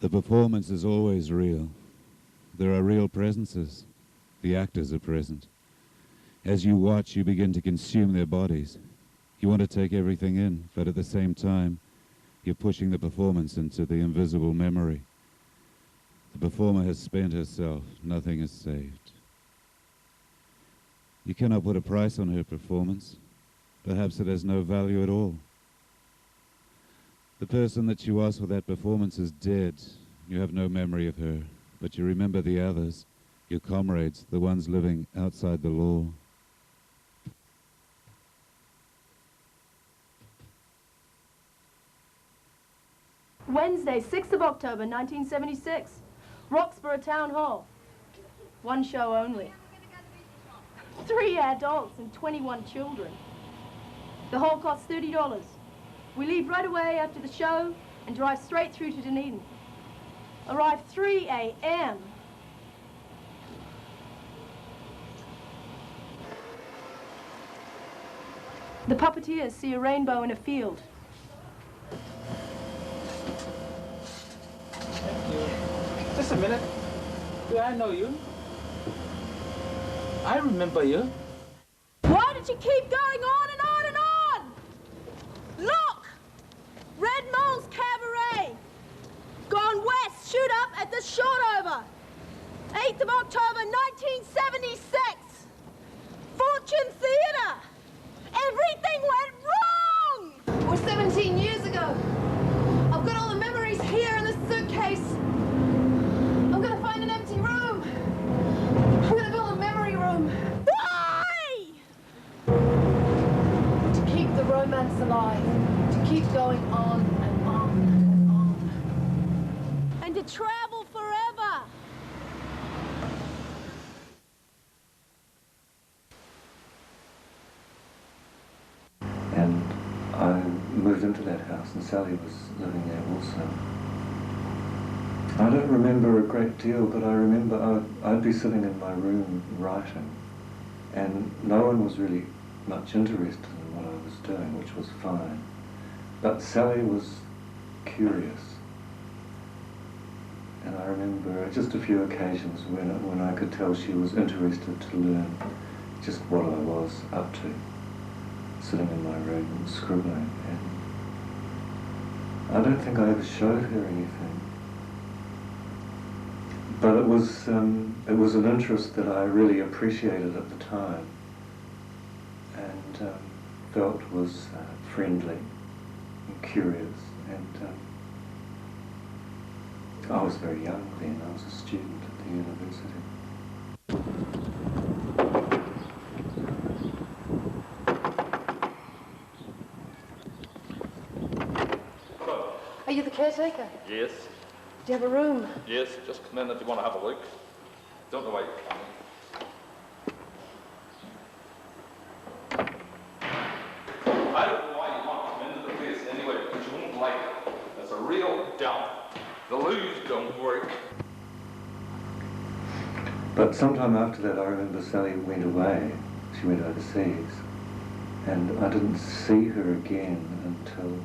The performance is always real. There are real presences. The actors are present. As you watch, you begin to consume their bodies. You want to take everything in, but at the same time, you're pushing the performance into the invisible memory. The performer has spent herself. Nothing is saved. You cannot put a price on her performance. Perhaps it has no value at all. The person that she was for that performance is dead. You have no memory of her, but you remember the others, your comrades, the ones living outside the law. Wednesday, 6th of October, 1976. Roxborough Town Hall. One show only. 3 adults and 21 children. The hall costs $30. We leave right away after the show and drive straight through to Dunedin. Arrive 3 a.m. The puppeteers see a rainbow in a field. Thank you. Just a minute. Do I know you? I remember you. Why did you keep going on and on and on? Look! Red Mole's Cabaret. Gone west, shoot up at the Shortover. 8th of October, 1976. Fortune Theatre. Everything went wrong! It was 17 years ago. I've got all the memories here in this suitcase. I'm gonna find an empty room. I'm gonna build a memory room. Why? To keep the romance alive. To keep going on and on and on. And to travel forever. And I moved into that house, and Sally was living there also. I don't remember a great deal, but I remember I'd be sitting in my room writing, and no one was really much interested in what I was doing, which was fine. But Sally was curious. And I remember just a few occasions when I could tell she was interested to learn just what I was up to, sitting in my room and scribbling. And I don't think I ever showed her anything. But it was an interest that I really appreciated at the time and felt was friendly and curious. And I was very young then. I was a student at the university. Are you the caretaker? Yes. Do you have a room? Yes, just come in if you want to have a look. Don't know why you're coming. I don't know why you want to come into the place anyway, because you won't like it. It's a real dump. The loos don't work. But sometime after that, I remember Sally went away. She went overseas. And I didn't see her again until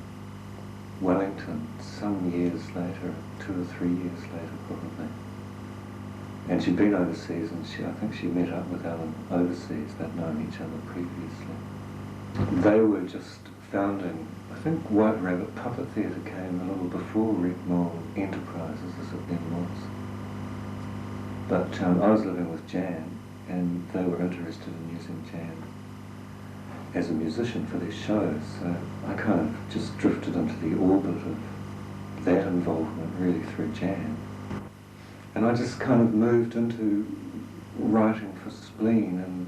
Wellington, some years later, 2 or 3 years later probably. And she'd been overseas, and I think she met up with Alan overseas. They'd known each other previously. They were just founding, I think White Rabbit Puppet Theatre came a little before Red Mole Enterprises, as it then was. But I was living with Jan, and they were interested in using Jan as a musician for their shows, so I kind of just drifted into the orbit of that involvement really through Jan. And I just kind of moved into writing for Spleen, and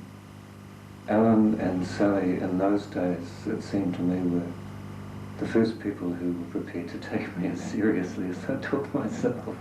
Alan and Sally in those days, it seemed to me, were the first people who were prepared to take me as seriously as I took myself.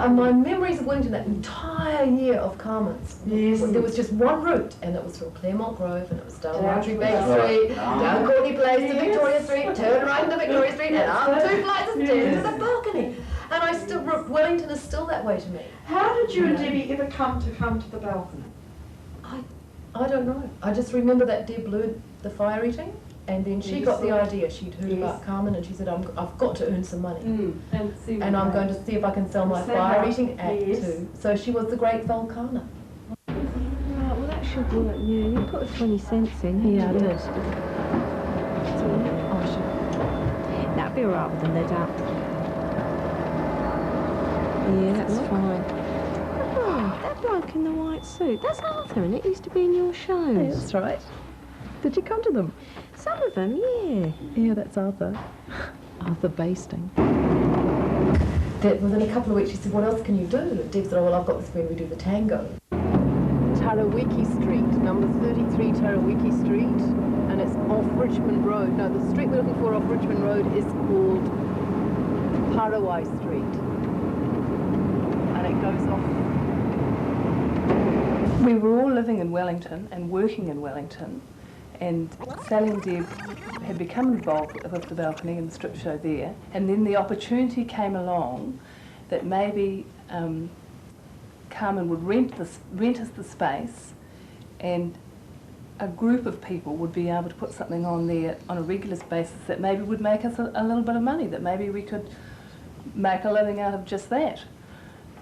and my memories of Wellington, that entire year of Carmen's, there was just one route, and it was from Claremont Grove, and it was down Marjorie Bank Street, down Courtney Place to Victoria Street, turn right into Victoria Street, and up 2 flights of stairs to the balcony. And I still, Wellington is still that way to me. How did you and Debbie ever come to the balcony? I don't know. I just remember that Deb lured the fire eating, and then she got the idea. She'd heard about Carmen, and she said, I've got to earn some money. And I'm going to see if I can sell my fire eating act too. So she was the great Volcana. Right, well that should work, yeah. You put 20 cents in. Yeah, I did. Oh, sure. That'd be all right with the lid up. Yeah, that's fine. Oh, that bloke in the white suit, that's Arthur, and it used to be in your shows. Yeah, that's right. Did you come to them? Some of them, yeah. Yeah, that's Arthur. Arthur Basting. Within a couple of weeks, she said, what else can you do? And Deb said, oh, well, I've got this where we do the tango. Tarawiki Street, number 33 Tarawiki Street, and it's off Richmond Road. No, the street we're looking for off Richmond Road is called Parawai Street, and it goes off. We were all living in Wellington and working in Wellington, and Sally and Deb had become involved with the balcony and the strip show there, and then the opportunity came along that maybe Carmen would rent us the space, and a group of people would be able to put something on there on a regular basis that maybe would make us a little bit of money, that maybe we could make a living out of just that.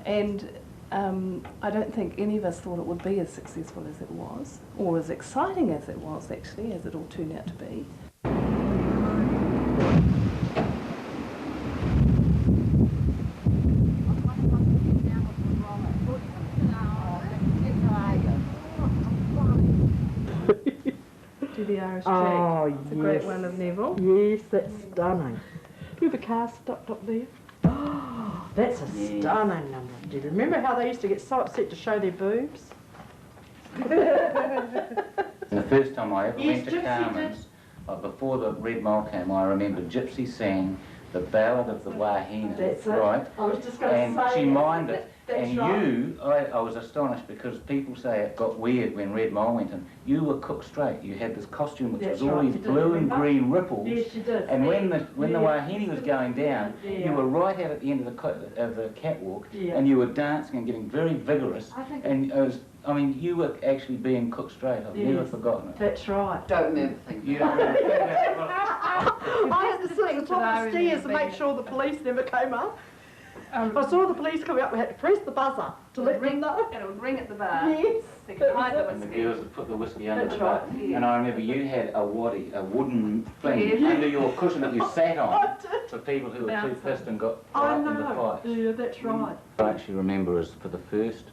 And I don't think any of us thought it would be as successful as it was, or as exciting as it was, actually, as it all turned out to be. To the Irish Oh, Jack. It's a great one of Neville. Yes, that's stunning. Do you have a car stopped up there? Oh, that's a stunning number. Do you remember how they used to get so upset to show their boobs? The first time I ever went to Carmen's, before the Red Mole came, I remember Gypsy sang the Ballad of the Wahine. That's it. Right? I was just going to say. And she mimed it. That's And right. you, I was astonished because people say it got weird when Red Mole went in. You were cooked straight. You had this costume which That's was all right. these You did blue and remember? green ripples. Yes, you did. And when the Wahine was going down, Yeah. you were right out at the end of the catwalk, Yeah. and you were dancing and getting very vigorous. And it was, I mean, you were actually being cooked straight. I've never forgotten it. That's right. Don't remember things. You don't remember that? I had to sit at the top of the stairs to make sure the police never came up. I saw the police coming up, we had to press the buzzer to let them know. And it would ring at the bar. Yes. They could hide the And the whiskey. girls would put the whiskey under That's the bar. right. And I remember you had a waddy, a wooden thing Yes. under your cushion that you sat on I did. for people who were too pissed and got I right in the know. fights. Yeah, that's right. I actually remember as for the first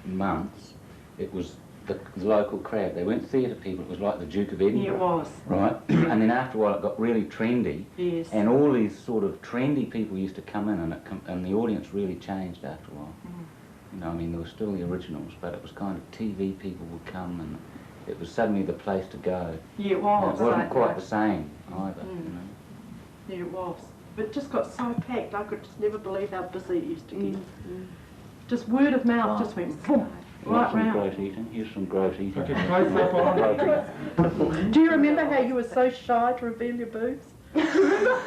months, it was the local crowd. They weren't theatre people, it was like the Duke of Edinburgh. Yeah, it was. Right? And then after a while it got really trendy. Yes. And all these sort of trendy people used to come in, and the audience really changed after a while. You know, I mean, there were still the originals, but it was kind of TV people would come, and it was suddenly the place to go. Yeah, it And was. it wasn't Right, quite right. the same either, you know. Yeah, it was. But it just got so packed, I could just never believe how busy it used to get. Just word of mouth just went boom, right Some round. gross eating. Here's some gross eating. Okay, close up on. Do you remember how you were so shy to reveal your boobs? Remember?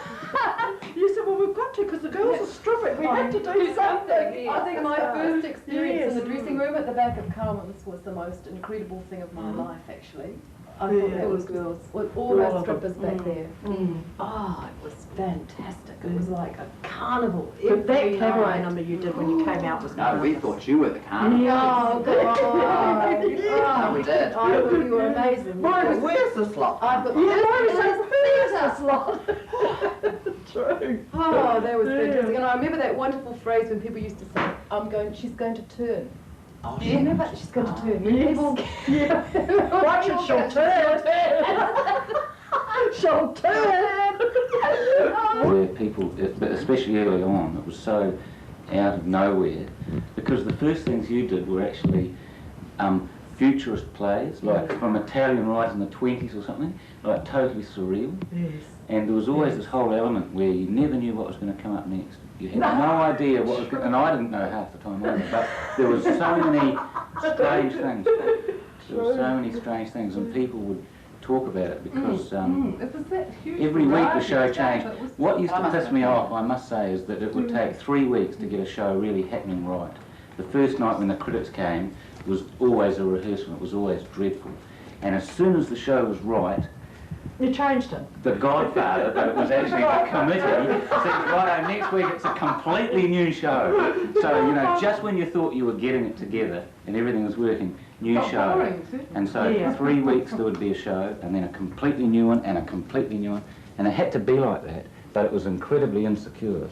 You said, well, we've got to, because the girls are stripping. We have to do something. I think my first experience in the Yes. dressing room at the back of Carmen's was the most incredible thing of my life, actually. I Yeah. thought that was girls, with all All those of strippers them. back there. Oh, it was fantastic. It was like a carnival. But that every cabaret night. number you did when you came out was No, we thought you were the carnival. Oh, God. No, we did. I thought you were amazing. Where's the slot? I thought, Yeah, theatre slot. True. Oh, that was fantastic. And I remember that wonderful phrase when people used to say, she's going to turn. Oh, Yeah, remember? She's going to turn. Yes. People, Yeah. Watch it, she'll turn. She'll turn. Where people, but especially early on, it was so out of nowhere, because the first things you did were actually futurist plays, like from Italian right in the 20s or something, like totally surreal. Yes. And there was always this whole element where you never knew what was going to come up next. You had no idea what was going to, and I didn't know half the time either, but there was so many strange things. There were so many strange things, and people would talk about it because it was that huge every week the show variety changed. of stuff. What used to piss me off, I must say, is that it would take 3 weeks to get a show really happening right. The first night when the critics came was always a rehearsal, it was always dreadful. And as soon as the show was right, You changed it. the godfather, but it was actually the committee, said, right, next week it's a completely new show. So, you know, just when you thought you were getting it together and everything was working, new show. And so Yeah. 3 weeks there would be a show, and then a completely new one, and a completely new one. And it had to be like that, but it was incredibly insecure,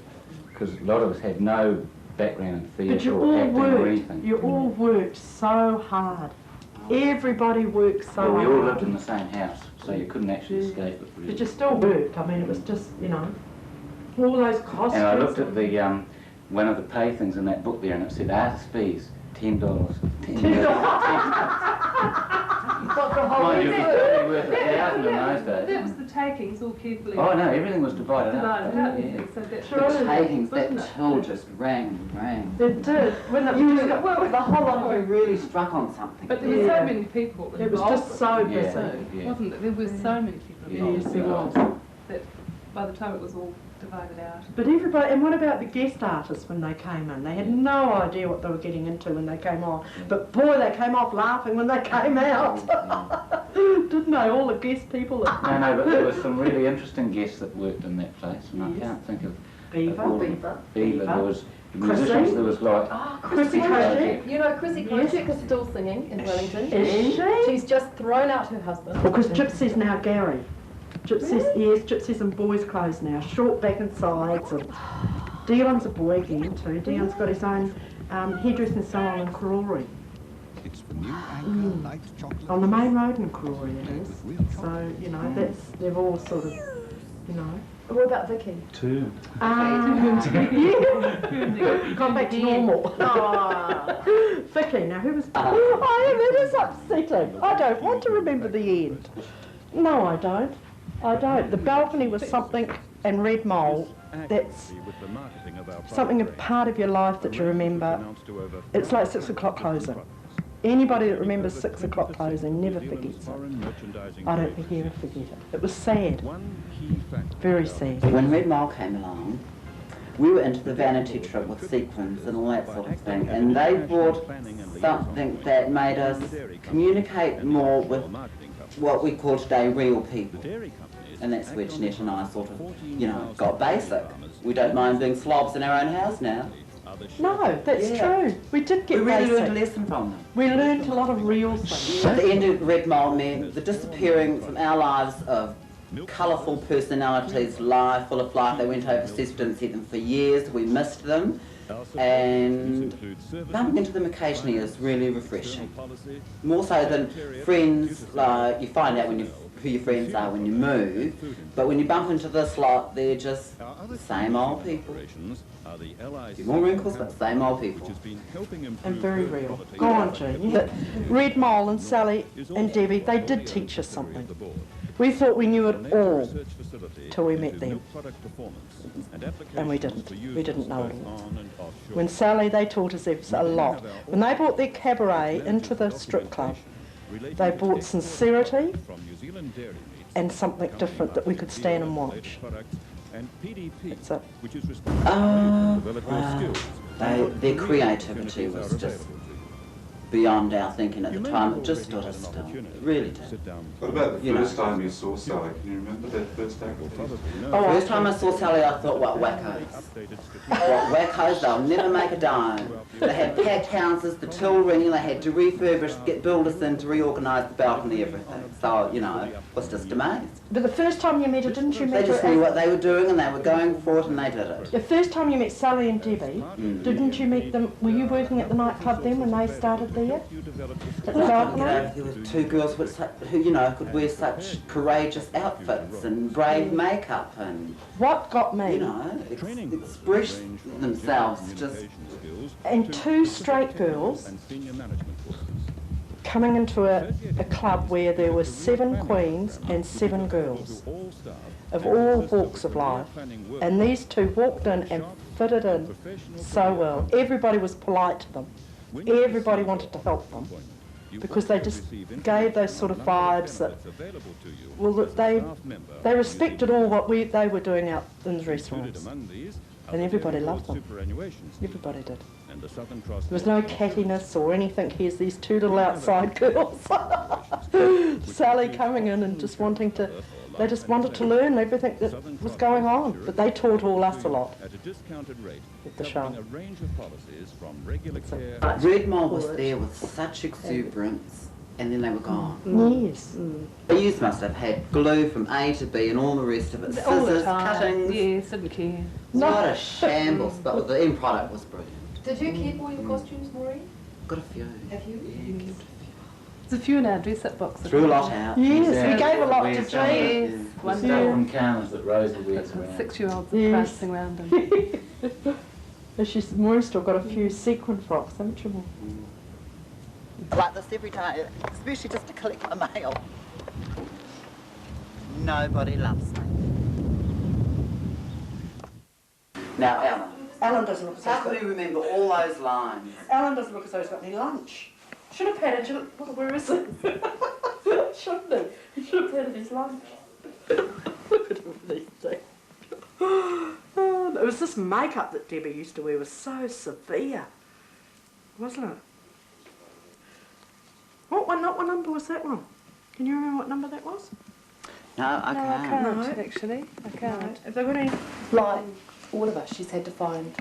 because a lot of us had no background in But theatre you or all acting or worked. anything. You all worked so hard. Everybody worked so Well, we hard. all lived in the same house, so you couldn't actually escape it, really. But you still worked. I mean, it was just, you know, all those costumes. And I looked at the one of the pay things in that book there, and it said artist fees, $10. What, for a whole Mind you, week? it was probably worth $1,000 in those days. That was the takings all carefully Oh no, everything was divided up. divided up. Yeah. So that The takings, wasn't that it? till just rang. They did. When it, You, the whole lot of you really struck on something. But there were Yeah. so many people it was involved just so Yeah. busy. Yeah. wasn't it? There were so many people Yeah. involved. Yes, there was. That by the time it was all divided out. But everybody, and what about the guest artists when they came in? They had no idea what they were getting into when they came on. But boy, they came off laughing when they came out. Didn't they? All the guest people. No, but there were some really interesting guests that worked in that place, and I can't think of Beaver. all of them. Beaver. There was the musicians. There was like Oh, Chrissy Chrissy Kojak. Kojak. You know, Chrissy Kojak is still singing in Wellington. Is she? She's just thrown out her husband. Because Gypsy's now Gary. Gypsy's, yes, Gypsy's in boys' clothes now, short back and sides. And Dion's a boy again too. Dion's got his own hairdressing salon in Karori. It's the new Anchor Light Chocolate. On the main road in Karori it is. So, you know, they've all sort of, you know. What about Vicky? two. Yeah. Gone back to normal. Vicky, now who was... it is upsetting. I don't want to remember the end. No, I don't. The balcony was something, and Red Mole, that's something, a part of your life that you remember. It's like 6 o'clock closing. Anybody that remembers 6 o'clock closing never forgets it. I don't think you ever forget it. It was sad. Very sad. When Red Mole came along, we were into the vanity trip with sequins and all that sort of thing, and they brought something that made us communicate more with what we call today real people. And that's where Jeanette and I sort of, you know, got basic. We don't mind being slobs in our own house now. No, that's true. We did get We really basic. learned a lesson from them. We learned a lot of real things. At the end of Red Mole meant the disappearing from our lives of colourful personalities, full of life. They went overseas, we didn't see them for years, we missed them. And bumping into them occasionally is really refreshing. More so than friends, like you find out who your friends are when you move, but when you bump into this lot, they're just the same old people. More wrinkles, but same old people. And very real. Go on, Jean. But Red Mole and Sally and Debbie, they did teach us something. We thought we knew it all till we met them. And we didn't. We didn't know it all. When Sally, they taught us a lot. When they brought their cabaret into the strip club, they brought sincerity and something different that we could stand and watch. That's it. Their creativity was just beyond our thinking at the time. It just stood us still. It really did. What about the first time you saw Sally? Can you remember that first time? First time I saw Sally, I thought, what wackos. What wackos, they'll never make a dime. They had packed houses, the till ringing, they had to refurbish, get builders in to reorganise the balcony, everything. So, you know, I was just amazed. But the first time you met her, didn't you meet They just her? knew what they were doing and they were going for it and they did it. The first time you met Sally and Debbie, didn't you meet them? Were you working at the nightclub then when they started there? At the balcony? There were two girls with who, you know, could wear such courageous outfits and brave makeup and, What got me? you know, express themselves just... And two straight girls coming into a club where there were 7 queens and 7 girls of all walks of life, and these 2 walked in and fitted in so well. Everybody was polite to them. Everybody wanted to help them because they just gave those sort of vibes that, well, that they respected all what they were doing out in the restaurants, and everybody loved them. Everybody did. There was no cattiness or anything. Here's these 2 little outside girls, Sally coming in and just wanting to, they just wanted to learn everything that was going on. But they taught all us a lot at the show. Redmore was there with such exuberance, and then they were gone. Yes. You must have had glue from A to B and all the rest of it. All the Scissors, time. cuttings. Yes, didn't care. What a shambles, but the end product was brilliant. Did you keep all your costumes, Maureen? Got a few. Have you? Yeah, There's a few in our dress-up box. threw a lot out. Yes, Yeah. we gave a lot to Yes. Jane. Yes, The one stuff day. from Cairns that Rosie wears around. 6-year-olds Yes. prancing around them. And Maureen's still got a few sequin frocks, haven't you? Like this every day, especially just to collect my mail. Nobody loves me. Now, Alan. Alan doesn't look as though How he's can got, you remember all those lines? Alan doesn't look as though he's got any lunch. Should have patted you. Where is it? Shouldn't he? He should have patted his lunch. Look at him with these things. It was this makeup that Debbie used to wear was so severe, wasn't it? What number was that one? Can you remember what number that was? No, I No, I can't. can't, No. actually. I can't. Right. Have they got any? Like all of us, she's had to find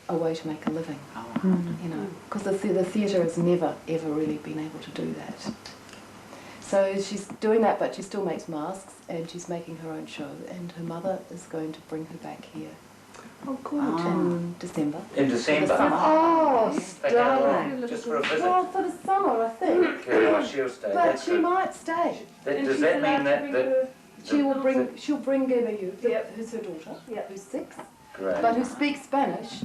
a way to make a living. You know, because the theatre has never ever really been able to do that. So she's doing that, but she still makes masks, and she's making her own show. And her mother is going to bring her back here Oh, good. in December. In For December? the summer. Oh, darling. Just for a visit. Well, for the summer, I think. Yeah, she'll stay. But That's she good. might stay. Does that mean that She'll bring Geber who's her daughter, who's 6, Great. but who speaks Spanish,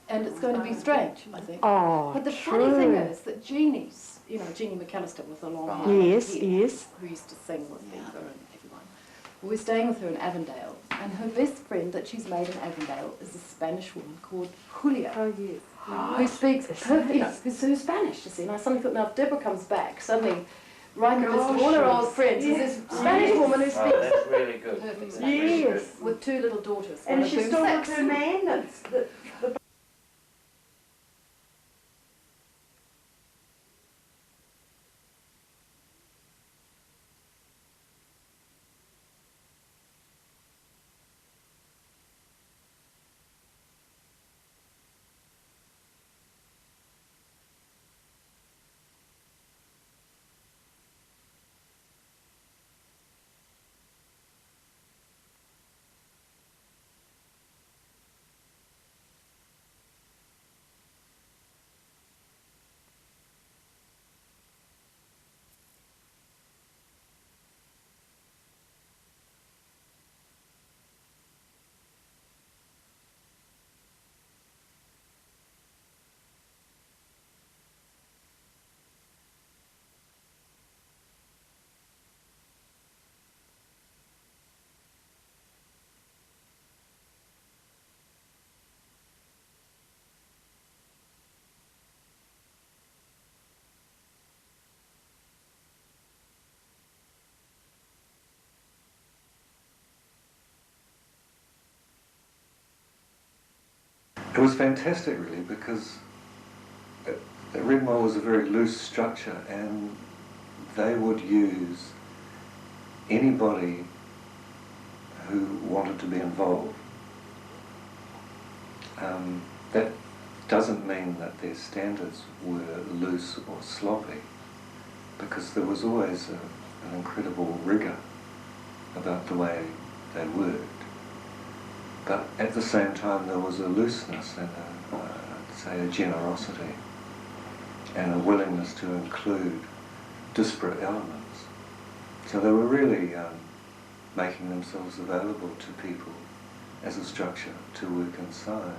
and it's going to be strange, I think. Oh, But the true. funny thing is that Jeannie's, you know, Jeannie McAllister with the long hair, Yes, yes. who used to sing with Beaver and everyone. We're staying with her in Avondale, and her best friend that she's made in Avondale is a Spanish woman called Julia. Oh, yes. Who speaks perfect, who's Spanish, you see. And I suddenly thought, now if Deborah comes back, suddenly Riker with all her old friends is this Spanish woman who Oh, speaks that's really good. perfect Spanish Yes. with 2 little daughters. one And of she's whom still with sings. her man. It was fantastic, really, because Redmore was a very loose structure, and they would use anybody who wanted to be involved. That doesn't mean that their standards were loose or sloppy, because there was always an incredible rigour about the way they worked. But at the same time there was a looseness and say a generosity and a willingness to include disparate elements. So they were really making themselves available to people as a structure to work inside.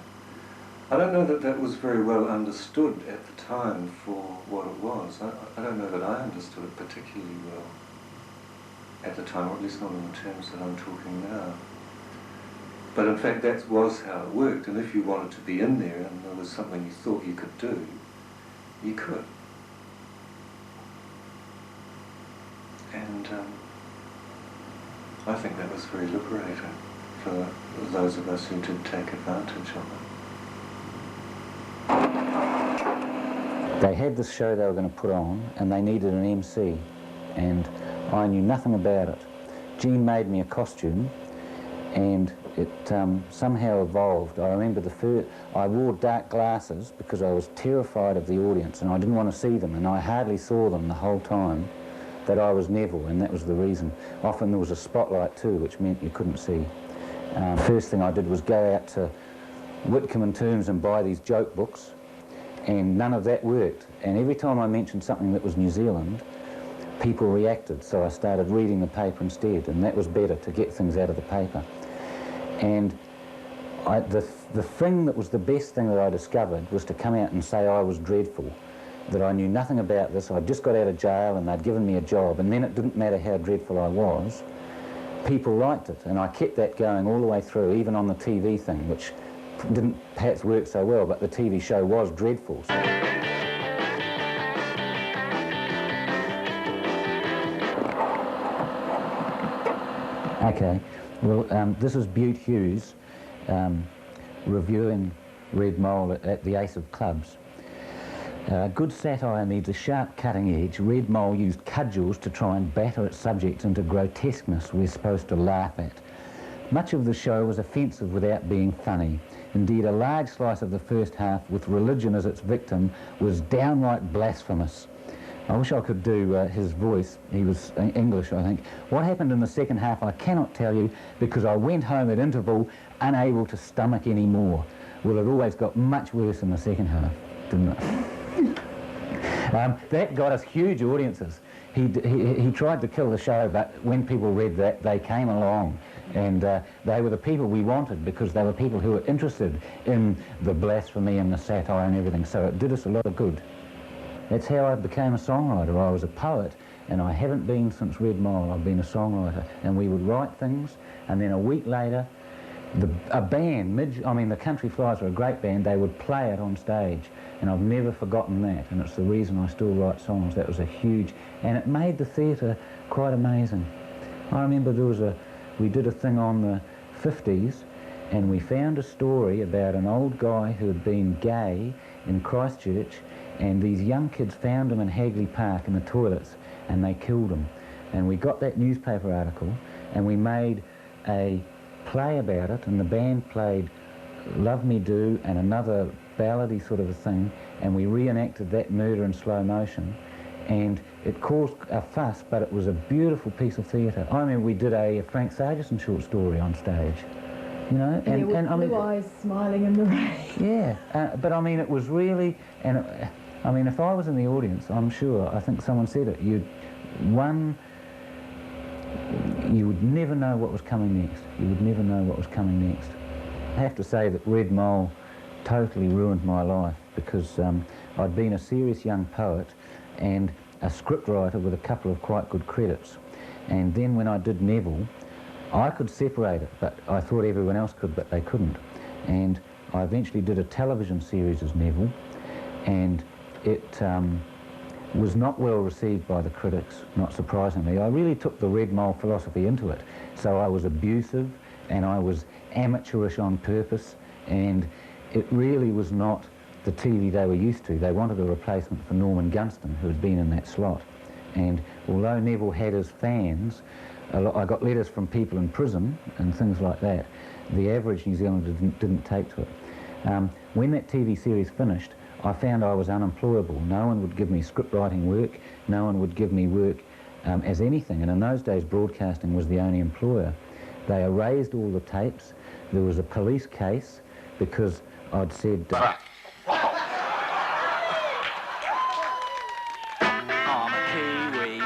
I don't know that that was very well understood at the time for what it was. I don't know that I understood it particularly well at the time, or at least not in the terms that I'm talking now. But in fact, that was how it worked, and if you wanted to be in there and there was something you thought you could do, you could. And I think that was very liberating for those of us who did take advantage of it. They had this show they were going to put on, and they needed an MC, and I knew nothing about it. Jean made me a costume, and it somehow evolved. I remember I wore dark glasses because I was terrified of the audience, and I didn't want to see them, and I hardly saw them the whole time that I was Neville, and that was the reason. Often there was a spotlight too, which meant you couldn't see. First thing I did was go out to Whitcomb and Tombs and buy these joke books, and none of that worked. And every time I mentioned something that was New Zealand, people reacted, so I started reading the paper instead, and that was better, to get things out of the paper. And the thing that was the best thing that I discovered was to come out and say I was dreadful, that I knew nothing about this, I'd just got out of jail and they'd given me a job, and then it didn't matter how dreadful I was, people liked it, and I kept that going all the way through, even on the TV thing, which didn't perhaps work so well, but the TV show was dreadful. Okay, well, this is Bute Hughes reviewing Red Mole at the Ace of Clubs. Good satire needs a sharp cutting edge. Red Mole used cudgels to try and batter its subjects into grotesqueness we're supposed to laugh at. Much of the show was offensive without being funny. Indeed, a large slice of the first half, with religion as its victim, was downright blasphemous. I wish I could do his voice. He was English, I think. What happened in the second half I cannot tell you, because I went home at interval unable to stomach any more. Well, it always got much worse in the second half, didn't it? That got us huge audiences. He tried to kill the show, but when people read that, they came along, and they were the people we wanted, because they were people who were interested in the blasphemy and the satire and everything, so it did us a lot of good. That's how I became a songwriter. I was a poet, and I haven't been since Red Mole. I've been a songwriter, and we would write things, and then a week later, a band, the Country Flyers were a great band, they would play it on stage, and I've never forgotten that, and it's the reason I still write songs. That was a huge, and it made the theatre quite amazing. I remember we did a thing on the 50s, and we found a story about an old guy who had been gay in Christchurch, and these young kids found him in Hagley Park in the toilets, and they killed him. And we got that newspaper article, and we made a play about it, and the band played Love Me Do and another ballady sort of a thing, and we reenacted that murder in slow motion, and it caused a fuss, but it was a beautiful piece of theatre. I mean, we did a Frank Sargison short story on stage, you know, and I mean, blue eyes smiling in the rain. Yeah, but I mean, it was really, and I mean, if I was in the audience, I'm sure, I think someone said it, you would never know what was coming next. You would never know what was coming next. I have to say that Red Mole totally ruined my life, because I'd been a serious young poet and a scriptwriter with a couple of quite good credits. And then when I did Neville, I could separate it, but I thought everyone else could, but they couldn't. And I eventually did a television series as Neville, and it was not well received by the critics, not surprisingly. I really took the Red Mole philosophy into it. So I was abusive, and I was amateurish on purpose, and it really was not the TV they were used to. They wanted a replacement for Norman Gunston, who had been in that slot. And although Neville had his fans, I got letters from people in prison and things like that. The average New Zealander didn't take to it. When that TV series finished, I found I was unemployable. No one would give me script writing work, no one would give me work as anything, and in those days broadcasting was the only employer. They erased all the tapes. There was a police case because I'd said... I'm a Kiwi.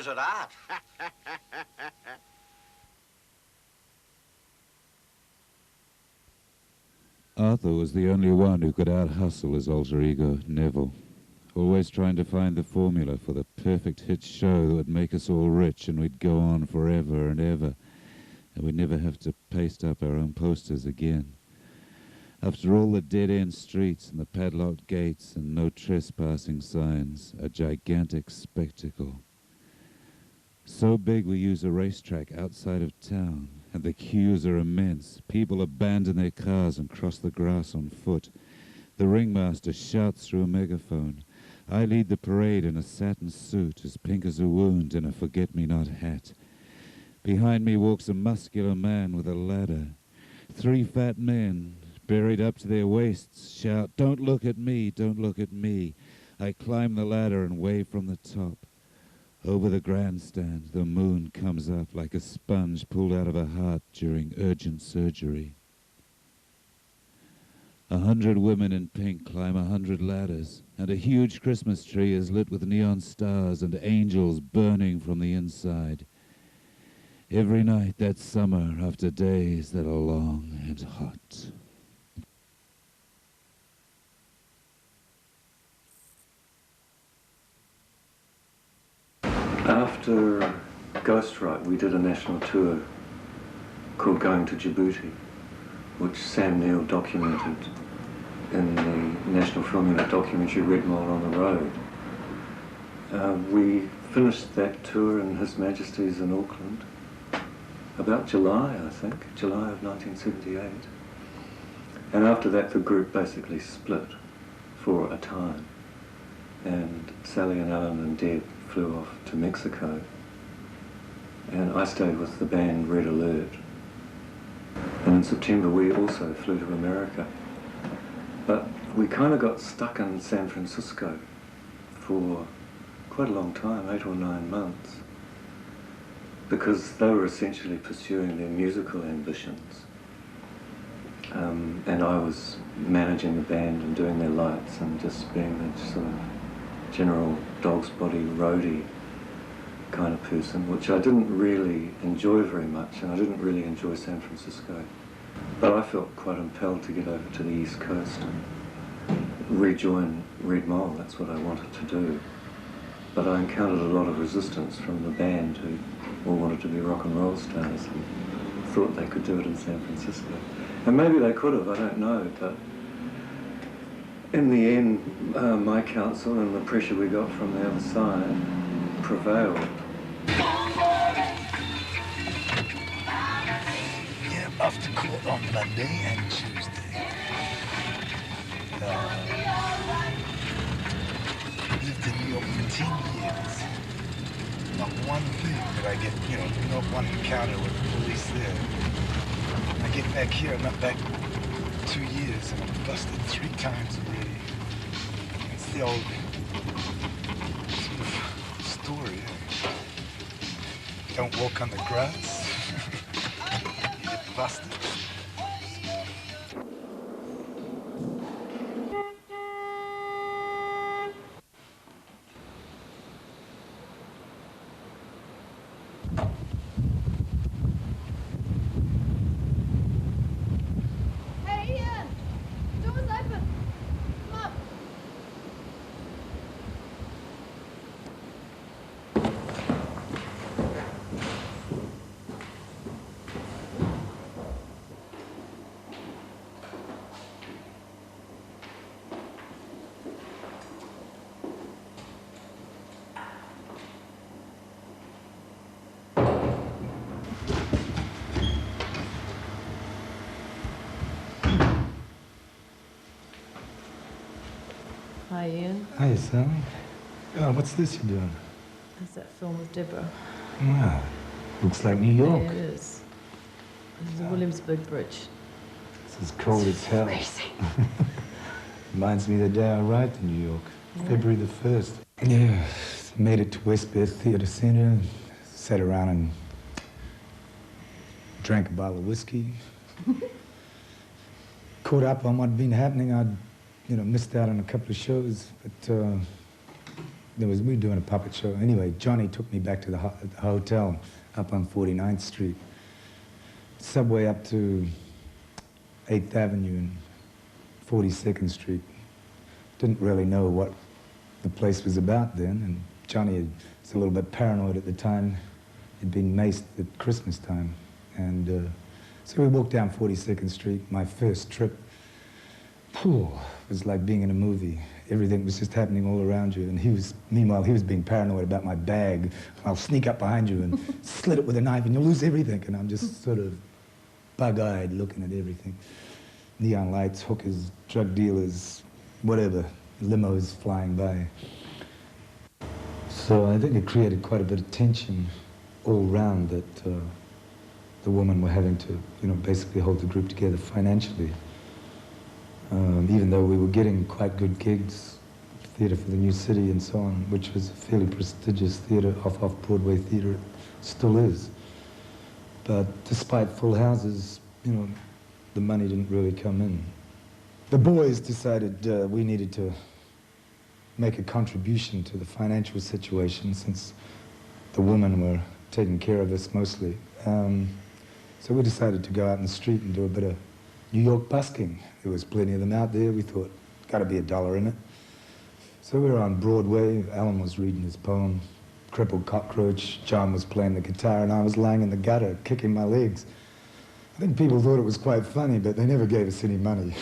at art. Arthur was the only one who could out-hustle his alter ego, Neville, always trying to find the formula for the perfect hit show that would make us all rich and we'd go on forever and ever, and we'd never have to paste up our own posters again. After all the dead-end streets and the padlocked gates and no trespassing signs, a gigantic spectacle. So big we use a racetrack outside of town, and the queues are immense. People abandon their cars and cross the grass on foot. The ringmaster shouts through a megaphone. I lead the parade in a satin suit, as pink as a wound, and a forget-me-not hat. Behind me walks a muscular man with a ladder. 3 fat men, buried up to their waists, shout, "Don't look at me, don't look at me." I climb the ladder and wave from the top. Over the grandstand, the moon comes up like a sponge pulled out of a heart during urgent surgery. 100 women in pink climb 100 ladders, and a huge Christmas tree is lit with neon stars and angels burning from the inside. Every night that summer, after days that are long and hot. After Ghostwrite, we did a national tour called Going to Djibouti, which Sam Neill documented in the National Film Unit documentary Red Mole on the Road. We finished that tour in His Majesty's in Auckland about July, I think, July of 1978. And after that the group basically split for a time, and Sally and Alan and Deb flew off to Mexico, and I stayed with the band Red Alert. And in September we also flew to America. But we kind of got stuck in San Francisco for quite a long time, 8 or 9 months, because they were essentially pursuing their musical ambitions. And I was managing the band and doing their lights and just being the sort of general dog's body roadie kind of person, which I didn't really enjoy very much, and I didn't really enjoy San Francisco. But I felt quite impelled to get over to the East Coast and rejoin Red Mole. That's what I wanted to do. But I encountered a lot of resistance from the band, who all wanted to be rock and roll stars and thought they could do it in San Francisco. And maybe they could have, I don't know, but in the end, my counsel and the pressure we got from the other side prevailed. Yeah, I'm off to court on Monday and Tuesday. Lived in New York for 10 years. Not one thing did I get, not one encounter with the police there. I get back here, I'm not back 2 years, and I'm busted 3 times already. It's the old sort of story. Don't walk on the grass. You get busted. Hi, Ian. Hi, Sally. What's this you're doing? That's that film with Deborah. Wow, looks like New York. Yeah, it is. This is the Williamsburg Bridge. This is cold as hell. Freezing. Reminds me of the day I arrived in New York, Yeah. February the 1st. Yeah, made it to West Beth Theater Center, sat around and drank a bottle of whiskey. Caught up on what'd been happening. I'd, missed out on a couple of shows, but we were doing a puppet show. Anyway, Johnny took me back to the hotel up on 49th Street. Subway up to 8th Avenue and 42nd Street. Didn't really know what the place was about then, and Johnny was a little bit paranoid at the time. He'd been maced at Christmas time. And so we walked down 42nd Street. My first trip, it was like being in a movie. Everything was just happening all around you. And meanwhile, he was being paranoid about my bag. I'll sneak up behind you and slit it with a knife and you'll lose everything. And I'm just sort of bug-eyed looking at everything. Neon lights, hookers, drug dealers, whatever, limos flying by. So I think it created quite a bit of tension all round that the women were having to, basically hold the group together financially. Even though we were getting quite good gigs, theatre for the New City and so on, which was a fairly prestigious theatre, off-Broadway theatre, it still is. But despite full houses, the money didn't really come in. The boys decided we needed to make a contribution to the financial situation since the women were taking care of us mostly. So we decided to go out in the street and do a bit of New York busking. There was plenty of them out there. We thought, got to be $1 in it. So we were on Broadway. Alan was reading his poem, Crippled Cockroach. John was playing the guitar, and I was lying in the gutter, kicking my legs. I think people thought it was quite funny, but they never gave us any money.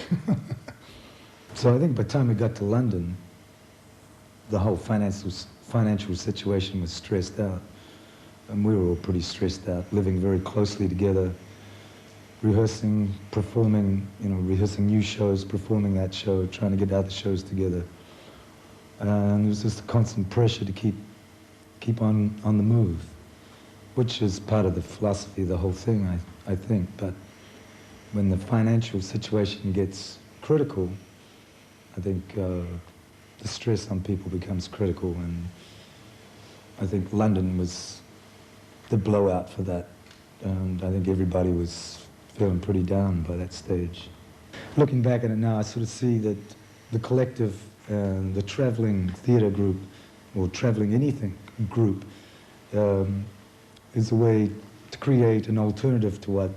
So I think by the time we got to London, the whole financial situation was stressed out. And we were all pretty stressed out, living very closely together, rehearsing, performing, rehearsing new shows, performing that show, trying to get other shows together. And it was just a constant pressure to keep on the move, which is part of the philosophy of the whole thing, I think. But when the financial situation gets critical, I think the stress on people becomes critical, and I think London was the blowout for that. And I think everybody was feeling pretty down by that stage. Looking back at it now, I sort of see that the collective, the traveling theatre group, or traveling anything group, is a way to create an alternative to what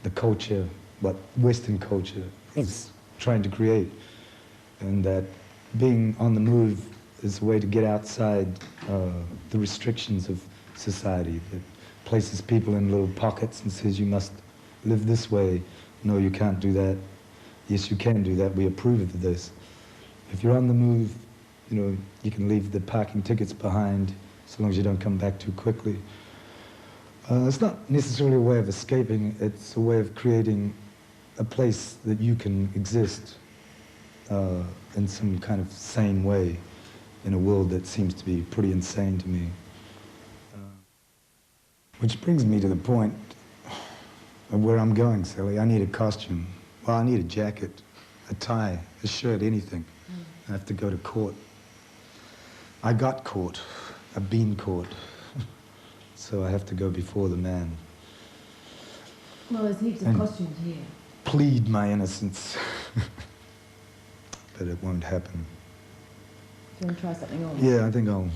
the culture, what Western culture is trying to create. And that being on the move is a way to get outside the restrictions of society, that places people in little pockets and says you must live this way. No, you can't do that. Yes, you can do that. We approve of this. If you're on the move, you can leave the parking tickets behind so long as you don't come back too quickly. It's not necessarily a way of escaping. It's a way of creating a place that you can exist in some kind of sane way in a world that seems to be pretty insane to me. Which brings me to the point of where I'm going, Sally. I need a costume. Well, I need a jacket, a tie, a shirt, anything. I have to go to court. I got caught. I've been caught. So I have to go before the man. Well, there's heaps of costumes here. Plead my innocence. But it won't happen. Do you want to try something on? Yeah, I think I'll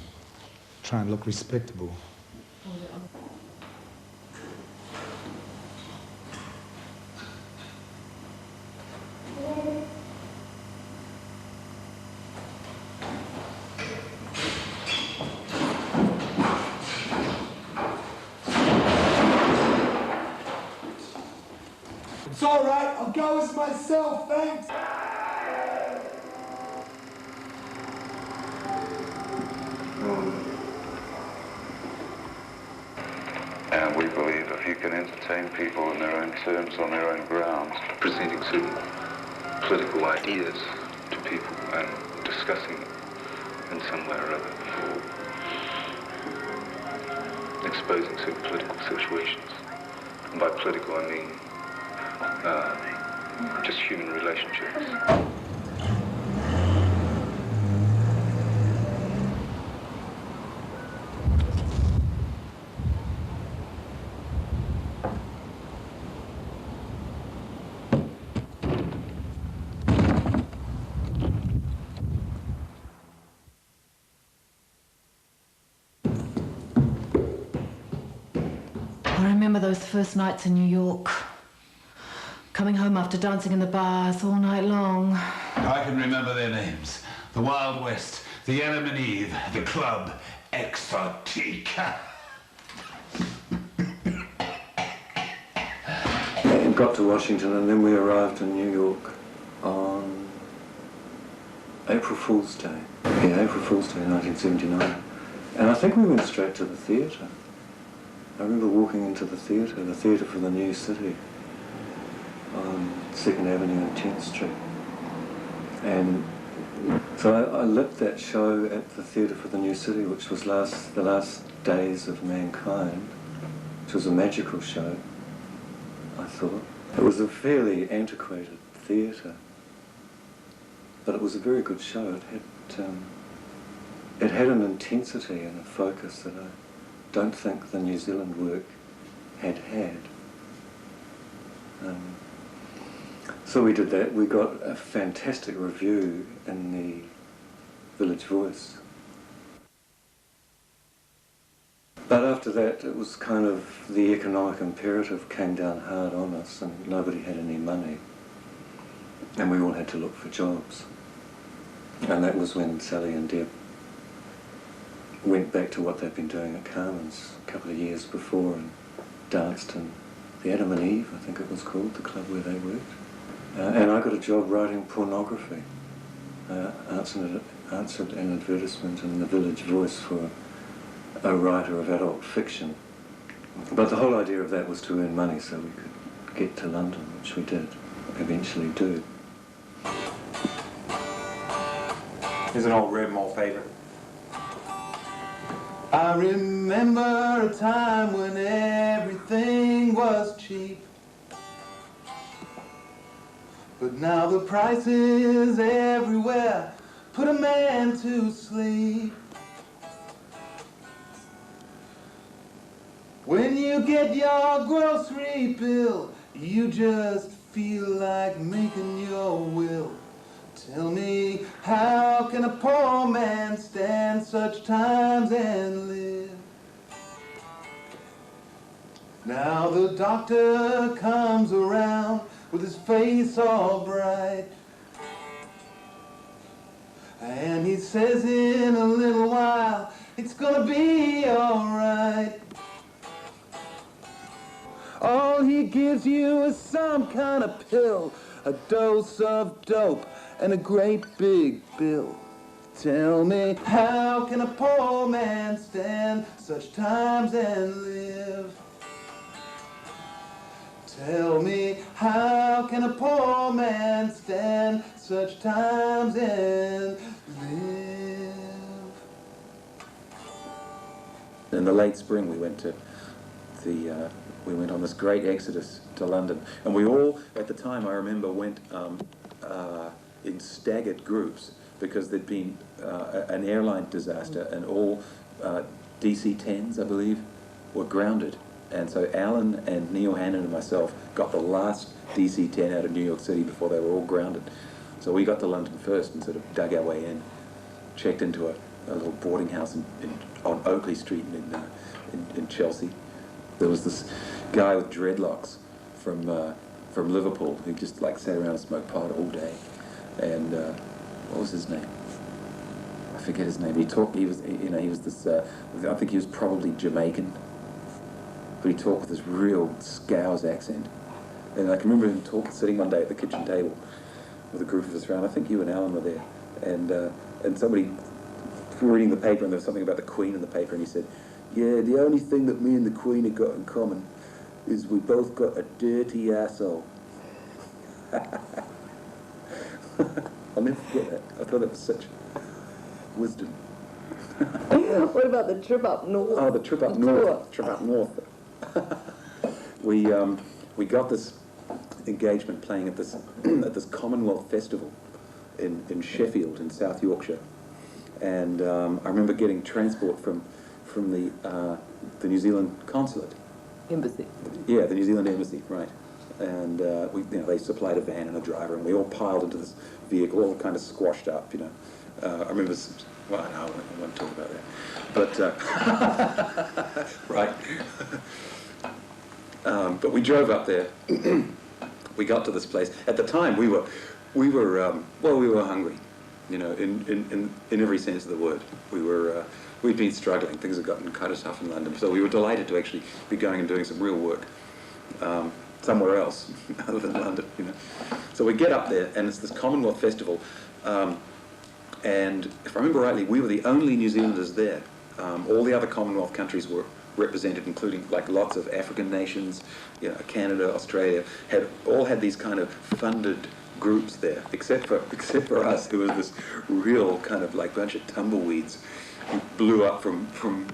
try and look respectable. It's all right, I'll go as myself, thanks. And we believe if you can entertain people on their own terms, on their own grounds, presenting certain political ideas to people and discussing them in some way or other, or exposing certain political situations. And by political, I mean just human relationships. remember those first nights in New York. Coming home after dancing in the bars all night long. I can remember their names. The Wild West, the Adam and Eve, the Club Exotica. And got to Washington, and then we arrived in New York on April Fool's Day. Yeah, April Fool's Day, 1979. And I think we went straight to the theatre. I remember walking into the theatre for the New City on 2nd Avenue and 10th Street. And so I lit that show at the Theatre for the New City, which was the last days of mankind, which was a magical show, I thought. It was a fairly antiquated theatre, but it was a very good show. It had an intensity and a focus that I don't think the New Zealand work had. So we did that. We got a fantastic review in the Village Voice. But after that, it was kind of the economic imperative came down hard on us, and nobody had any money. And we all had to look for jobs. And that was when Sally and Deb went back to what they'd been doing at Carmen's a couple of years before and danced in the Adam and Eve, I think it was called, the club where they worked. And I got a job writing pornography. Answered an advertisement in the Village Voice for a writer of adult fiction. But the whole idea of that was to earn money so we could get to London, which we did eventually do. Here's an old Red Mall favourite. I remember a time when everything was cheap, but now the prices everywhere put a man to sleep. When you get your grocery bill, you just feel like making your will. Tell me, how can a poor man stand such times and live? Now the doctor comes around with his face all bright, and he says in a little while, it's gonna be alright. All he gives you is some kind of pill, a dose of dope, and a great big bill. Tell me, how can a poor man stand such times and live? Tell me, how can a poor man stand such times and live? In the late spring, we went on this great exodus to London, and we all, at the time, I remember, went in staggered groups because there'd been an airline disaster, and all DC-10s, I believe, were grounded. And so Alan and Neil Hannon and myself got the last DC-10 out of New York City before they were all grounded. So we got to London first and sort of dug our way in, checked into a little boarding house on Oakley Street in Chelsea. There was this guy with dreadlocks from Liverpool who just like sat around and smoked pot all day. And what was his name? I forget his name. He was this. I think he was probably Jamaican, but he talked with this real Scouse accent. And I can remember him sitting one day at the kitchen table with a group of us around. I think you and Alan were there, and somebody reading the paper, and there was something about the Queen in the paper, and he said, "Yeah, the only thing that me and the Queen have got in common is we both got a dirty asshole." I'll never forget that. I thought that was such wisdom. What about the trip up north? Oh, the trip up north. Trip up north. We got this engagement playing at this at this Commonwealth Festival in Sheffield in South Yorkshire, and I remember getting transport from the New Zealand consulate. Embassy. Yeah, the New Zealand Embassy, right. And they supplied a van and a driver, and we all piled into this vehicle, all kind of squashed up, I remember, well, no, I won't talk about that. But, right. But we drove up there. We got to this place. At the time, we were hungry, you know, in every sense of the word. We'd been struggling. Things had gotten kind of tough in London, so we were delighted to actually be going and doing some real work somewhere else other than London, you know. So we get up there, and it's this Commonwealth Festival, and if I remember rightly, we were the only New Zealanders there. All the other Commonwealth countries were represented, including like lots of African nations, you know, Canada, Australia, all had these kind of funded groups there, except for us, who was this real kind of like bunch of tumbleweeds who blew up from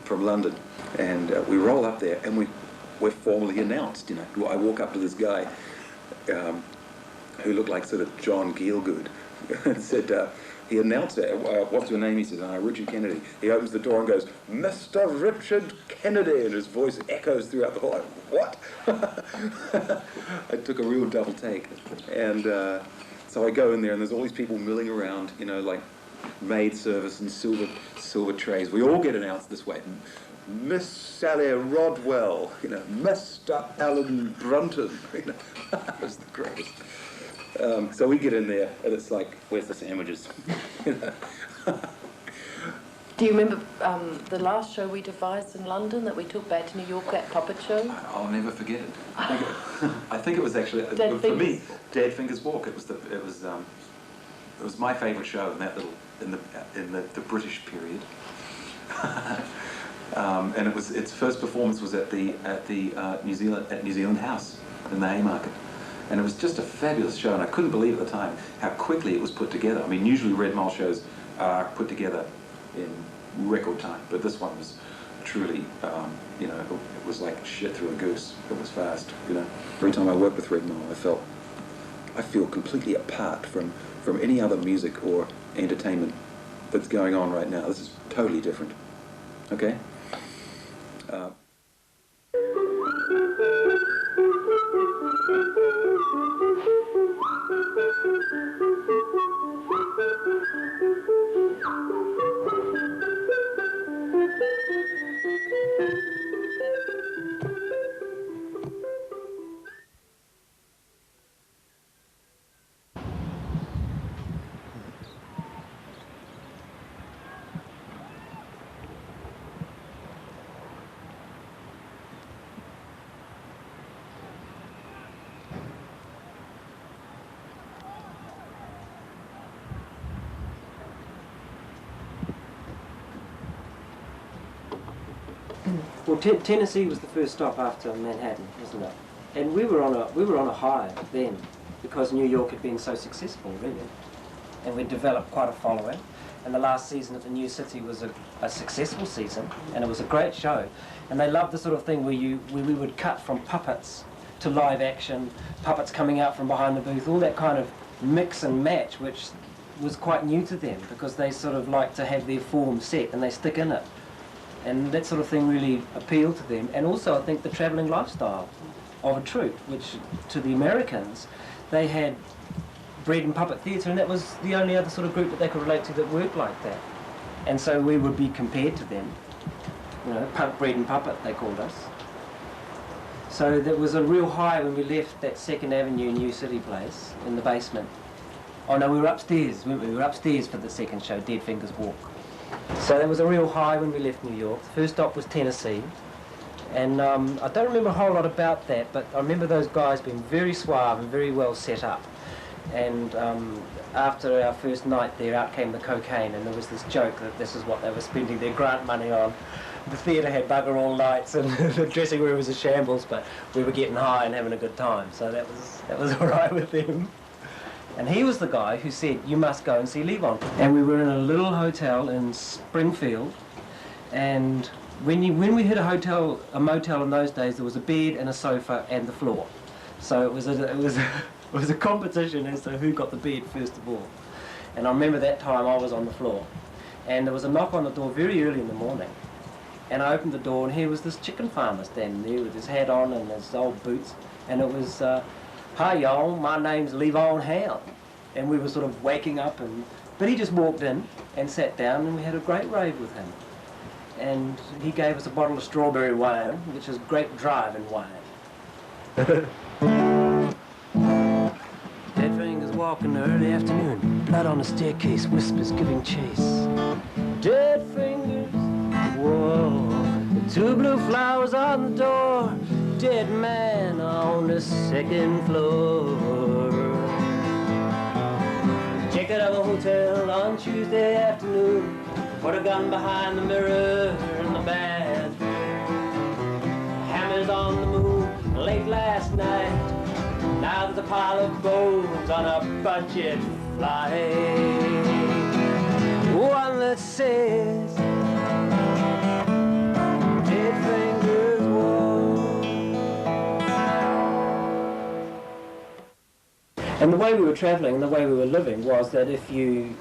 London. And we roll up there, and we're formally announced. You know, I walk up to this guy who looked like sort of John Gielgud, and said. He announced it. What's your name? He says, Richard Kennedy. He opens the door and goes, Mr. Richard Kennedy, and his voice echoes throughout the hall. Like, what? I took a real double take. And so I go in there, and there's all these people milling around, you know, like maid service and silver trays. We all get announced this way. Miss Sally Rodwell, you know, Mr. Alan Brunton. You know, it was the greatest. So we get in there, and it's like, where's the sandwiches? Do you remember the last show we devised in London that we took back to New York, that puppet show? I'll never forget it. I think it was actually for me, Dead Fingers Walk. It was my favourite show in that in the British period. And its first performance was at the New Zealand House in the Haymarket. And it was just a fabulous show, and I couldn't believe at the time how quickly it was put together. I mean, usually Red Mole shows are put together in record time, but this one was truly, you know, it was like shit through a goose. It was fast, you know. Every time I worked with Red Mole, I feel completely apart from any other music or entertainment that's going on right now. This is totally different. Okay? Well, Tennessee was the first stop after Manhattan, wasn't it? And we were on a high then, because New York had been so successful, really, and we'd developed quite a following. And the last season at the New City was a successful season, and it was a great show. And they loved the sort of thing where we would cut from puppets to live action, puppets coming out from behind the booth, all that kind of mix and match, which was quite new to them because they sort of like to have their form set and they stick in it. And that sort of thing really appealed to them. And also I think the travelling lifestyle of a troupe, which to the Americans, they had bread and puppet theatre, and that was the only other sort of group that they could relate to that worked like that. And so we would be compared to them, you know, bread and puppet they called us. So there was a real high when we left that 2nd Avenue New City place in the basement. Oh no, we were upstairs, weren't we? We were upstairs for the second show, Dead Fingers Walk. So there was a real high when we left New York. The first stop was Tennessee. And I don't remember a whole lot about that, but I remember those guys being very suave and very well set up. And after our first night there, out came the cocaine, and there was this joke that this is what they were spending their grant money on. The theatre had bugger all lights, and the dressing room was a shambles, but we were getting high and having a good time, so that was all right with them. And he was the guy who said, you must go and see Levon. And we were in a little hotel in Springfield, and when we hit a motel in those days, there was a bed and a sofa and the floor. So it was a competition as to who got the bed first of all. And I remember that time I was on the floor, and there was a knock on the door very early in the morning. And I opened the door, and here was this chicken farmer standing there with his hat on and his old boots, and it was, hi y'all, my name's Levon Howe. And we were sort of waking up, but he just walked in and sat down, and we had a great rave with him. And he gave us a bottle of strawberry wine, which is grape driving wine. Dead fingers walking early afternoon, blood on the staircase, whispers giving chase. Dead fingers, whoa, two blue flowers on the door, dead man on the second floor. Checked out of a hotel on Tuesday afternoon, put a gun behind the mirror in the bathroom. Hammers on the moon late last night, now there's a pile of bones on a budget flight. One that says, dead fingers whoa. And the way we were travelling and the way we were living was that if you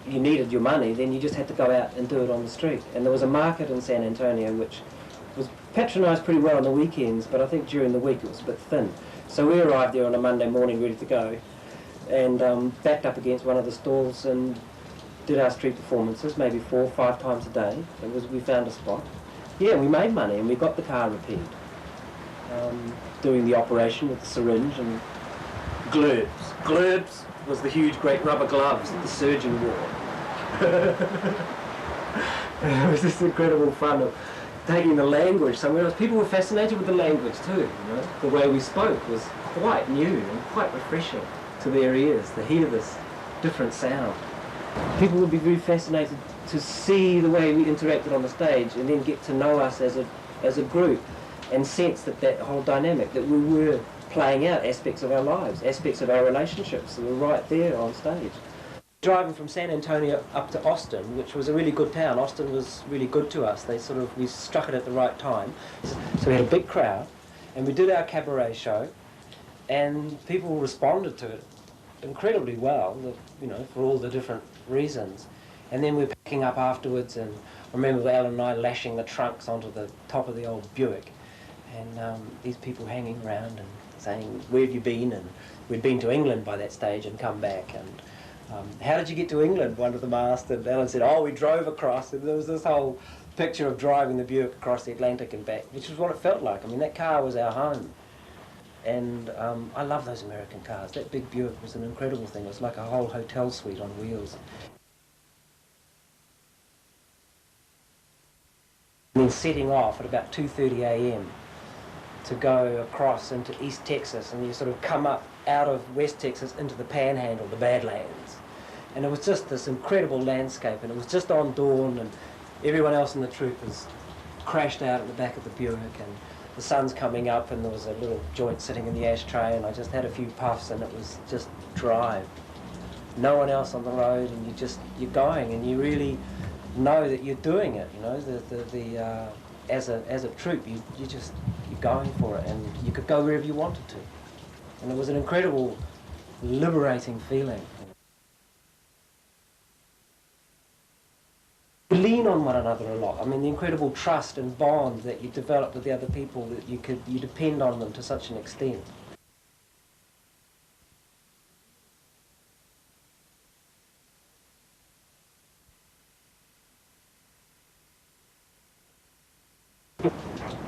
needed your money, then you just had to go out and do it on the street. And there was a market in San Antonio which was patronised pretty well on the weekends, but I think during the week it was a bit thin. So we arrived there on a Monday morning ready to go, and backed up against one of the stalls and did our street performances maybe 4 or 5 times a day. We found a spot. Yeah, we made money and we got the car repaired. Doing the operation with the syringe and globes. Globes was the huge great rubber gloves that the surgeon wore. It was just incredible fun of taking the language somewhere else. People were fascinated with the language too, you know. The way we spoke was quite new and quite refreshing to their ears, to hear this different sound. People would be very fascinated to see the way we interacted on the stage and then get to know us as a group and sense that whole dynamic, that we were playing out aspects of our lives, aspects of our relationships that were right there on stage. Driving from San Antonio up to Austin, which was a really good town. Austin was really good to us. We struck it at the right time. So we had a big crowd and we did our cabaret show and people responded to it incredibly well, you know, for all the different reasons. And then we were picking up afterwards, and I remember Alan and I lashing the trunks onto the top of the old Buick, and these people hanging around and saying, "Where have you been?" And we'd been to England by that stage and come back, and "How did you get to England?" one of them asked, and Alan said, "Oh, we drove across." And there was this whole picture of driving the Buick across the Atlantic and back, which was what it felt like. I mean, that car was our home. And I love those American cars. That big Buick was an incredible thing. It was like a whole hotel suite on wheels. And then setting off at about 2:30 a.m. to go across into East Texas, and you sort of come up out of West Texas into the Panhandle, the Badlands. And it was just this incredible landscape, and it was just on dawn, and everyone else in the troop was crashed out at the back of the Buick, and the sun's coming up, and there was a little joint sitting in the ashtray, and I just had a few puffs, and it was just drive. No one else on the road, and you're going, and you really know that you're doing it. You know, as a troop, you're going for it, and you could go wherever you wanted to, and it was an incredible, liberating feeling. You lean on one another a lot. I mean, the incredible trust and bond that you develop with the other people, that you depend on them to such an extent.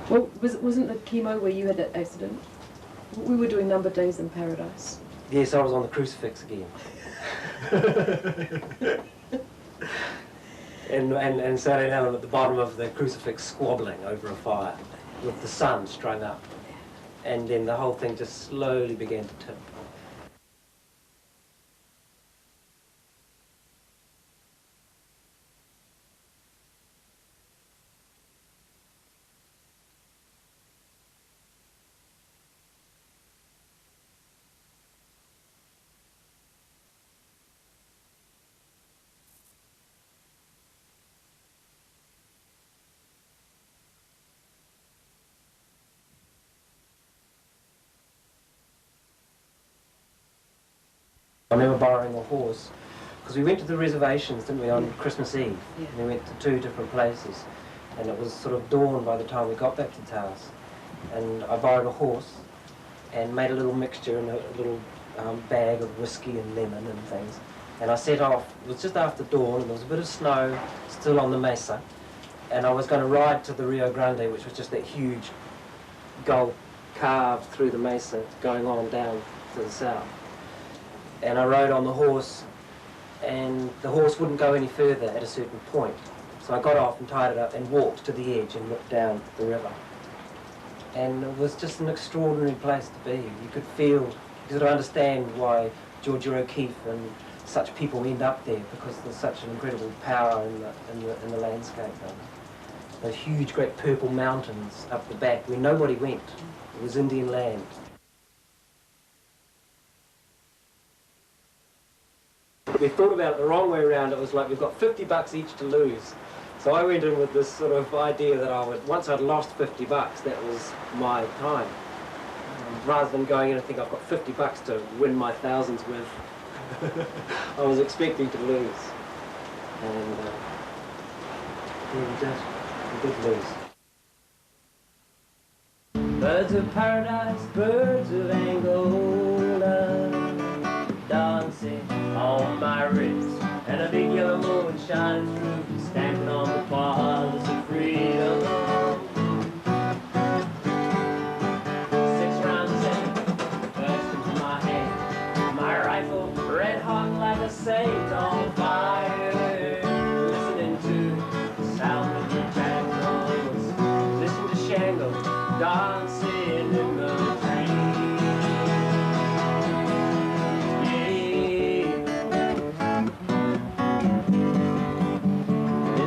Well, wasn't the chemo where you had that accident? We were doing Number Days in Paradise. Yes, I was on the crucifix again. And Sally and Alan at the bottom of the crucifix squabbling over a fire with the sun strung up. And then the whole thing just slowly began to tip. I remember borrowing a horse, because we went to the reservations, didn't we, on Christmas Eve? Yeah. We went to 2 different places, and it was sort of dawn by the time we got back to Taos. And I borrowed a horse and made a little mixture in a little bag of whiskey and lemon and things. And I set off. It was just after dawn, and there was a bit of snow still on the mesa, and I was going to ride to the Rio Grande, which was just that huge Gulf carved through the mesa going on down to the south. And I rode on the horse, and the horse wouldn't go any further at a certain point. So I got off and tied it up and walked to the edge and looked down the river. And it was just an extraordinary place to be. You could feel, you could understand why Georgia O'Keeffe and such people end up there, because there's such an incredible power in the landscape. Those huge, great purple mountains up the back where nobody went. It was Indian land. We thought about it the wrong way around. It was like we've got 50 bucks each to lose. So I went in with this sort of idea that I would, once I'd lost 50 bucks, that was my time. Rather than going in and think I've got 50 bucks to win my thousands with, I was expecting to lose. And we did lose. Birds of paradise, birds of Angola, dancing on my wrist, and a big yellow moon shines through, stamping on the paws of freedom. 6 rounds of seven burst into my hand, my rifle red hot like a sage on fire, listening to the sound of the jangles, listen to Shango dancing in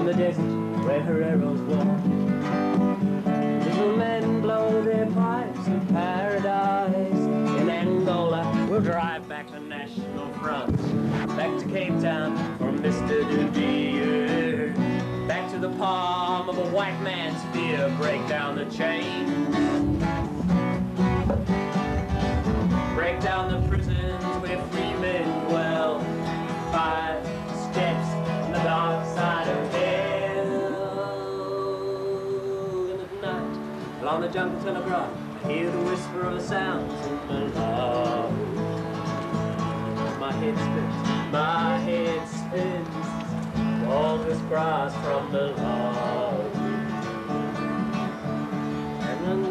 the desert where her arrows walk, little men blow their pipes in paradise. In Angola we'll drive back the National Front, back to Cape Town for Mr. De Beer, back to the palm of a white man's fear, break down the chains, break down the prisons where free men dwell, 5 steps on the dark side of hell. Along the jungle telegraph, I hear the whisper of sounds in the love. My head spins, all this grass from the love. And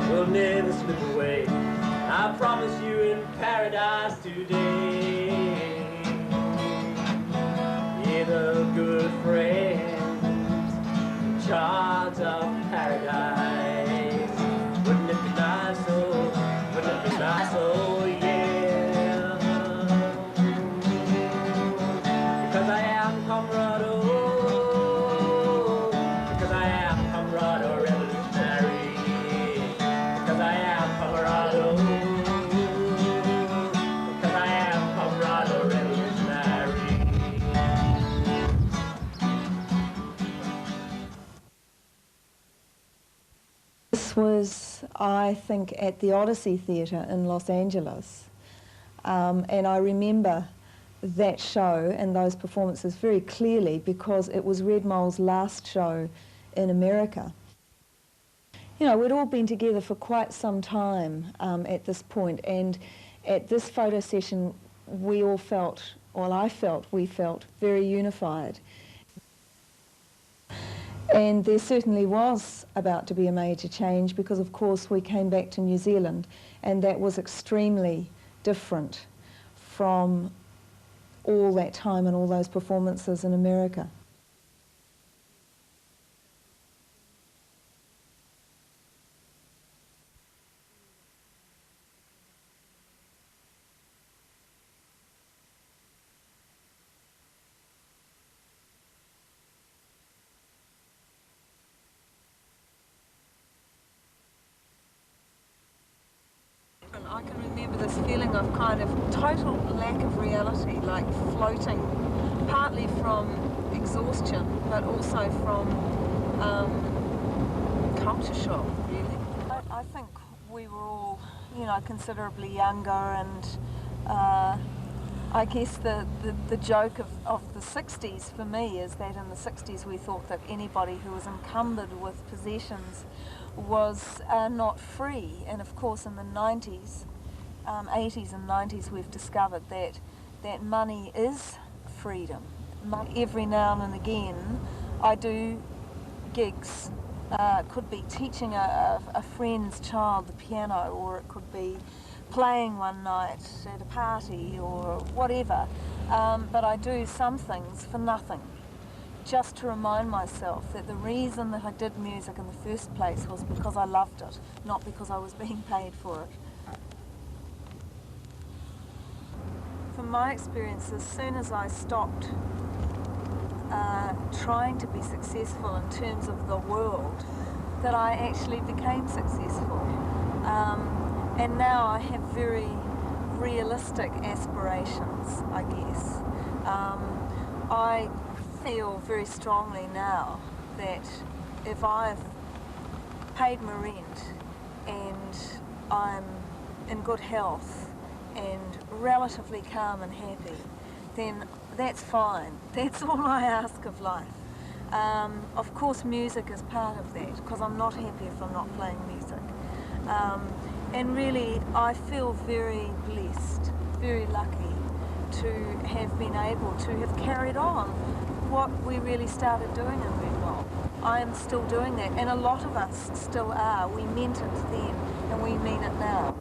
we'll never slip away, I promise you, in paradise today. Yeah, the good friends, charge of paradise. Wouldn't it be nice, oh, wouldn't it be nice, oh yeah. Because I am comrade, oh, because I am comrade, oh, revolutionary. Because I am comrade, oh, because I am comrade, oh, revolutionary. This was, I think, at the Odyssey Theatre in Los Angeles. And I remember that show and those performances very clearly because it was Red Mole's last show in America. You know, we'd all been together for quite some time at this point, and at this photo session we all felt, well, we felt very unified. And there certainly was about to be a major change because, of course, we came back to New Zealand, and that was extremely different from all that time and all those performances in America. I can remember this feeling of kind of total lack of reality, like floating, partly from exhaustion, but also from culture shock, really. I think we were all, you know, considerably younger, and I guess the joke of the 60s for me is that in the 60s we thought that anybody who was encumbered with possessions was not free, and of course in the 90s, 80s and 90s we've discovered that money is freedom. Every now and again I do gigs It could be teaching a friend's child the piano, or it could be playing one night at a party or whatever. But I do some things for nothing, just to remind myself that the reason that I did music in the first place was because I loved it, not because I was being paid for it. From my experience, as soon as I stopped trying to be successful in terms of the world, that I actually became successful. And now I have very realistic aspirations, I guess. I feel very strongly now that if I've paid my rent and I'm in good health and relatively calm and happy, then that's fine. That's all I ask of life. Of course music is part of that, because I'm not happy if I'm not playing music. And really I feel very blessed, very lucky to have been able to have carried on what we really started doing in Rodwell. I am still doing that, and a lot of us still are. We meant it then and we mean it now.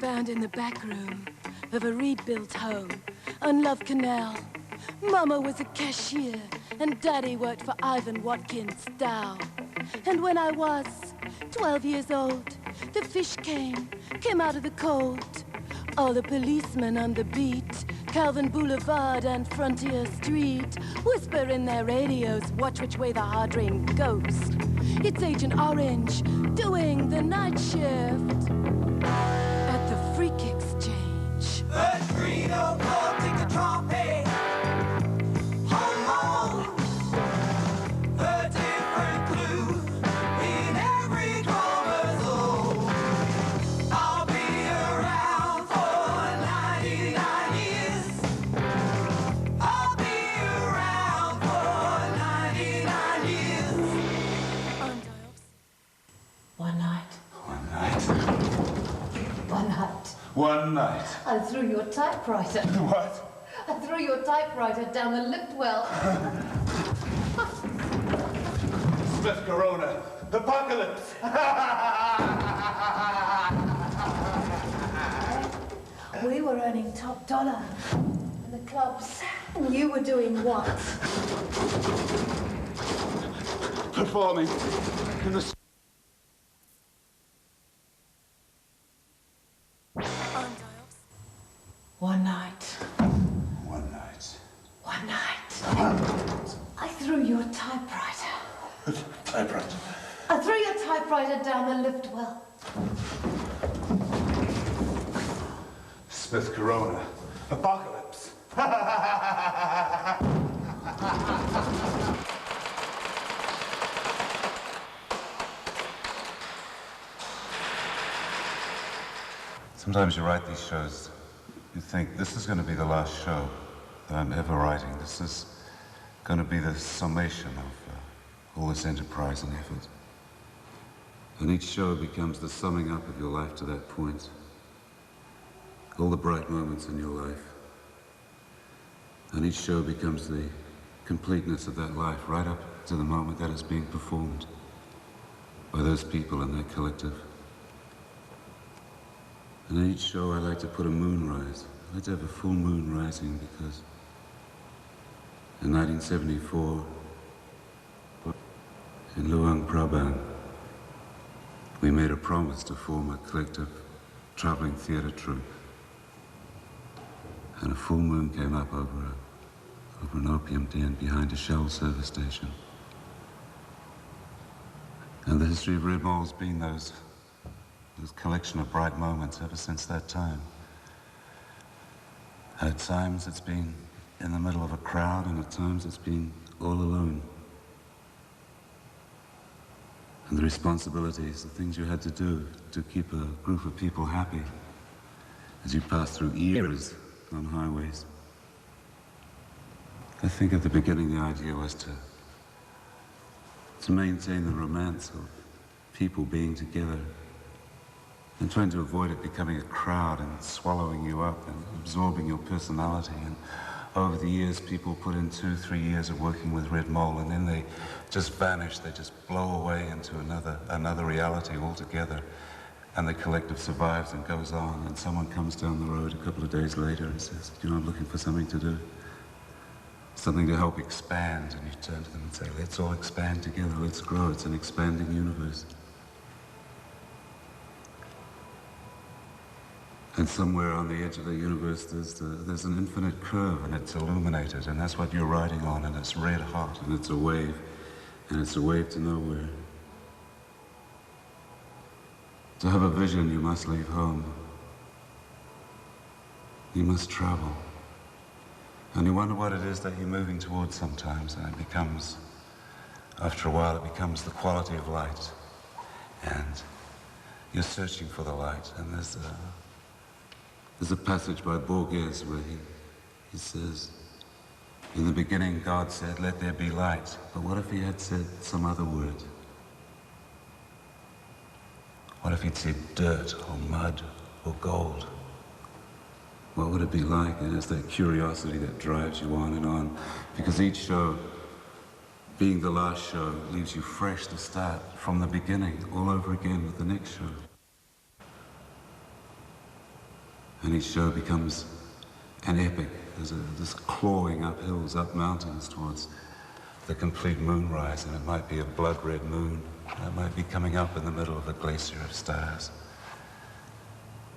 Found in the back room of a rebuilt home on Love Canal. Mama was a cashier and Daddy worked for Ivan Watkins Dow. And when I was 12 years old, the fish came out of the cold. All the policemen on the beat, Calvin Boulevard and Frontier Street, whisper in their radios, watch which way the hard rain goes. It's Agent Orange doing the night shift at the Freak Exchange. First green of blood, take the trumpet. Home on. A different clue in every chromosome. I'll be around for 99 years. I'll be around for 99 years. One night. One night. I threw your typewriter. What? I threw your typewriter down the lift well. Smith Corona. Apocalypse. We were earning top dollar in the clubs, and you were doing what? Performing in the... One night. One night. One night. I threw your typewriter. Typewriter. I threw your typewriter down the lift well. Smith Corona. Apocalypse. Sometimes you write these shows, you think, this is going to be the last show that I'm ever writing. This is going to be the summation of all this enterprise and effort. And each show becomes the summing up of your life to that point. All the bright moments in your life. And each show becomes the completeness of that life right up to the moment that it's being performed by those people and their collective. And in each show I like to put a moonrise. I like to have a full moon rising because in 1974 in Luang Prabang we made a promise to form a collective travelling theatre troupe. And a full moon came up over an opium den behind a Shell service station. And the history of Red Mole's been those collection of bright moments ever since that time. At times it's been in the middle of a crowd, and at times it's been all alone. And the responsibilities, the things you had to do to keep a group of people happy as you pass through eras on highways. I think at the beginning the idea was to maintain the romance of people being together and trying to avoid it becoming a crowd and swallowing you up and absorbing your personality. And over the years, people put in 2-3 years of working with Red Mole, and then they just vanish. They just blow away into another reality altogether. And the collective survives and goes on, and someone comes down the road a couple of days later and says, you know, I'm looking for something to do. Something to help expand. And you turn to them and say, let's all expand together, let's grow. It's an expanding universe. And somewhere on the edge of the universe, there's an infinite curve, and it's illuminated, and that's what you're riding on, and it's red hot, and it's a wave to nowhere. To have a vision, you must leave home. You must travel. And you wonder what it is that you're moving towards sometimes, and it becomes, after a while, it becomes the quality of light. And you're searching for the light, and there's a passage by Borges where he says, in the beginning God said, let there be light. But what if he had said some other word? What if he'd said dirt or mud or gold? What would it be like? And it's that curiosity that drives you on and on. Because each show, being the last show, leaves you fresh to start from the beginning, all over again with the next show. And each show becomes an epic. There's this clawing up hills, up mountains towards the complete moonrise, and it might be a blood-red moon. It might be coming up in the middle of a glacier of stars.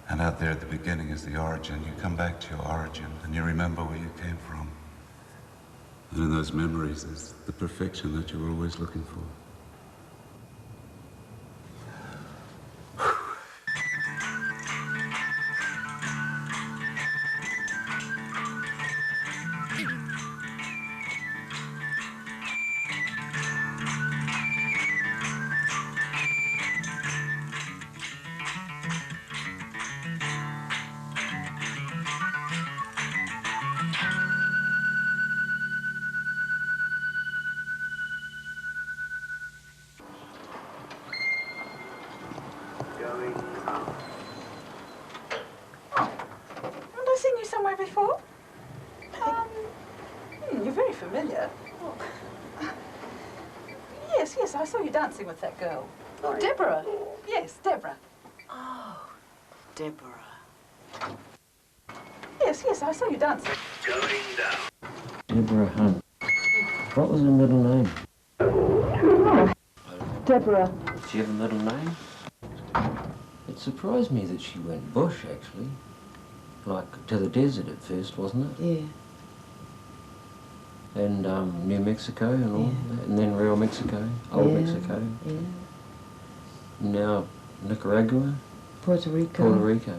And out there at the beginning is the origin. You come back to your origin, and you remember where you came from. And in those memories is the perfection that you were always looking for. Yes, I saw you dancing with that girl. Oh, Deborah. Yes, Deborah. Oh, Deborah. Yes, I saw you dancing. Going down. Deborah Hunt. What was her middle name? Deborah. Did she have a middle name? It surprised me that she went bush, actually. Like, to the desert at first, wasn't it? Yeah. And New Mexico and all that, and then Real Mexico, Old Mexico. Yeah. Now Nicaragua. Puerto Rico. Puerto Rico.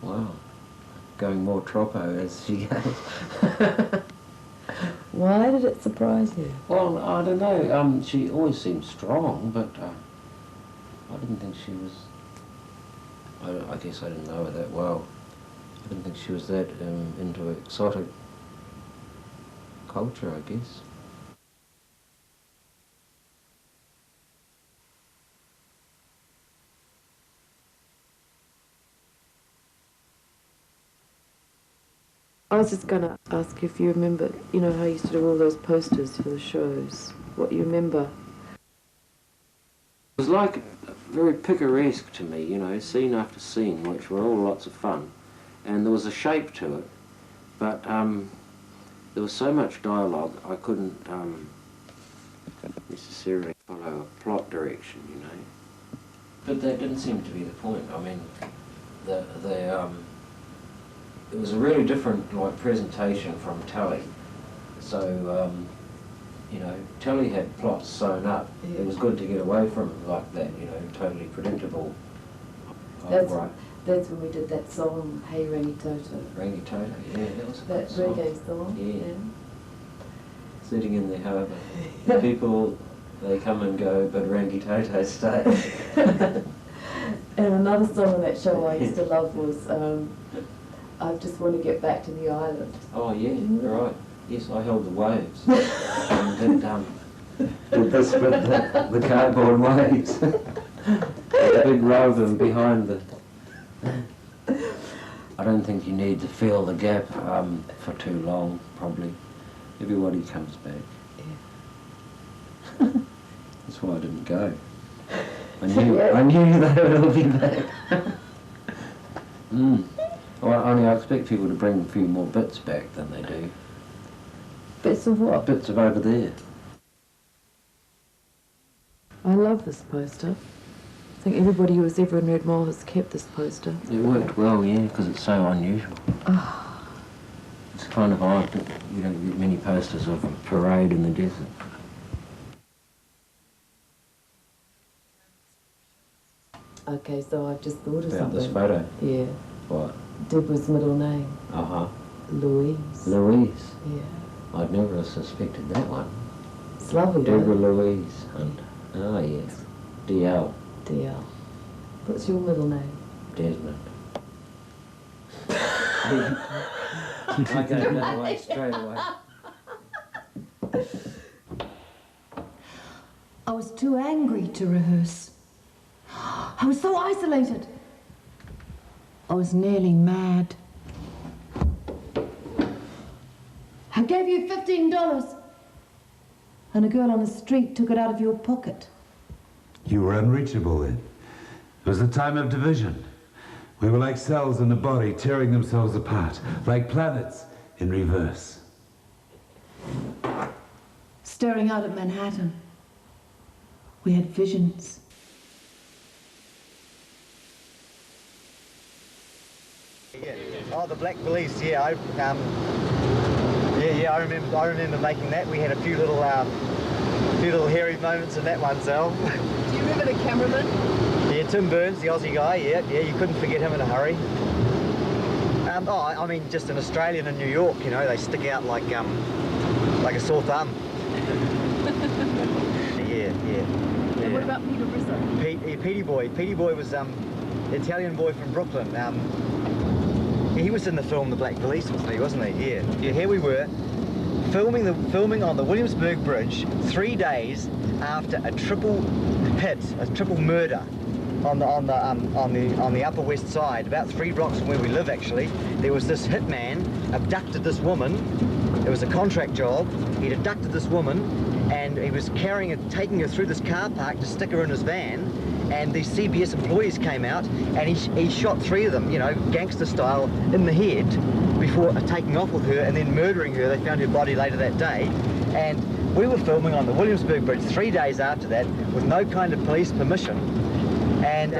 Wow. Going more tropo as she goes. Why did it surprise you? Well, I don't know. She always seemed strong, but I didn't think she was... I guess I didn't know her that well. I didn't think she was that into exotic culture, I guess. I was just going to ask if you remember, you know, how you used to do all those posters for the shows, what you remember. It was like very picaresque to me, you know, scene after scene, which were all lots of fun. And there was a shape to it, but there was so much dialogue I couldn't necessarily follow a plot direction, you know. But that didn't seem to be the point. I mean, it was a really different like presentation from telly. So, you know, telly had plots sewn up. Yeah. It was good to get away from it like that, you know, totally predictable. That's when we did that song, Hey Rangi Toto. Rangi Toto, yeah, that was a that good song. reggae song. Yeah. Sitting in there, however, the people, they come and go, but Rangi Toto stay. And another song on that show I used to love was I Just Want to Get Back to the Island. Oh yeah, right. Yes, I held the waves. And did this with the cardboard waves. A big row of them behind the... I don't think you need to fill the gap for too long, probably. Everybody comes back. Yeah. That's why I didn't go. I knew they would all be back. Well, only I expect people to bring a few more bits back than they do. Bits of what? Bits of over there. I love this poster. I think everybody who was ever in Red Mile has kept this poster. It worked well, yeah, because it's so unusual. Oh. It's kind of odd that you don't get many posters of a parade in the desert. Okay, so I've just thought of About something. this photo? Yeah. What? Deborah's middle name. Uh-huh. Louise. Louise? Yeah. I'd never have suspected that one. It's lovely, Deborah though. Louise. And, oh, yes. DL. DL. What's your middle name? Desmond. I gave that away straight away. I was too angry to rehearse. I was so isolated. I was nearly mad. I gave you $15, and a girl on the street took it out of your pocket. You were unreachable then. It was the time of division. We were like cells in a body tearing themselves apart, like planets in reverse. Staring out at Manhattan, we had visions. Yeah. Oh, the Black Police. Yeah, I remember making that. We had a few little hairy moments in that one, Sal. Do you remember the cameraman? Yeah, Tim Burns, the Aussie guy. Yeah, you couldn't forget him in a hurry. I mean, just an Australian in New York. You know, they stick out like a sore thumb. Yeah. And what about Peter Rizzo? Petey Boy. Petey Boy was the Italian boy from Brooklyn. He was in the film The Black Police, wasn't he? Yeah. Here we were, filming on the Williamsburg Bridge 3 days after a triple hit, a triple murder on the Upper West Side, about 3 blocks from where we live. Actually, there was this hitman abducted this woman. It was a contract job. He'd abducted this woman, and he was taking her through this car park to stick her in his van. And these CBS employees came out, and he shot 3 of them, you know, gangster style, in the head before taking off with her and then murdering her. They found her body later that day. And we were filming on the Williamsburg Bridge 3 days after that with no kind of police permission. And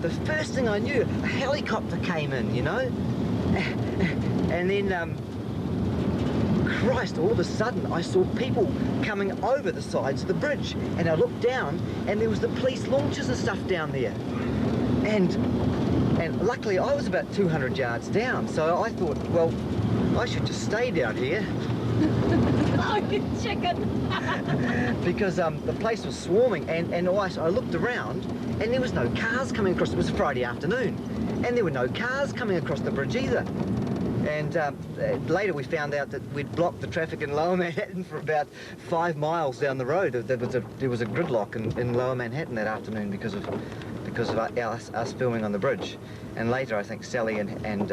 the first thing I knew, a helicopter came in, you know. And then, Christ, all of a sudden I saw people coming over the sides of the bridge, and I looked down and there was the police launchers and stuff down there, and luckily I was about 200 yards down, so I thought, well, I should just stay down here. Oh, you chicken! Because the place was swarming, and I looked around and there was no cars coming across. It was Friday afternoon and there were no cars coming across the bridge either. And later we found out that we'd blocked the traffic in Lower Manhattan for about 5 miles down the road. There was a gridlock in Lower Manhattan that afternoon because of us filming on the bridge. And later I think Sally and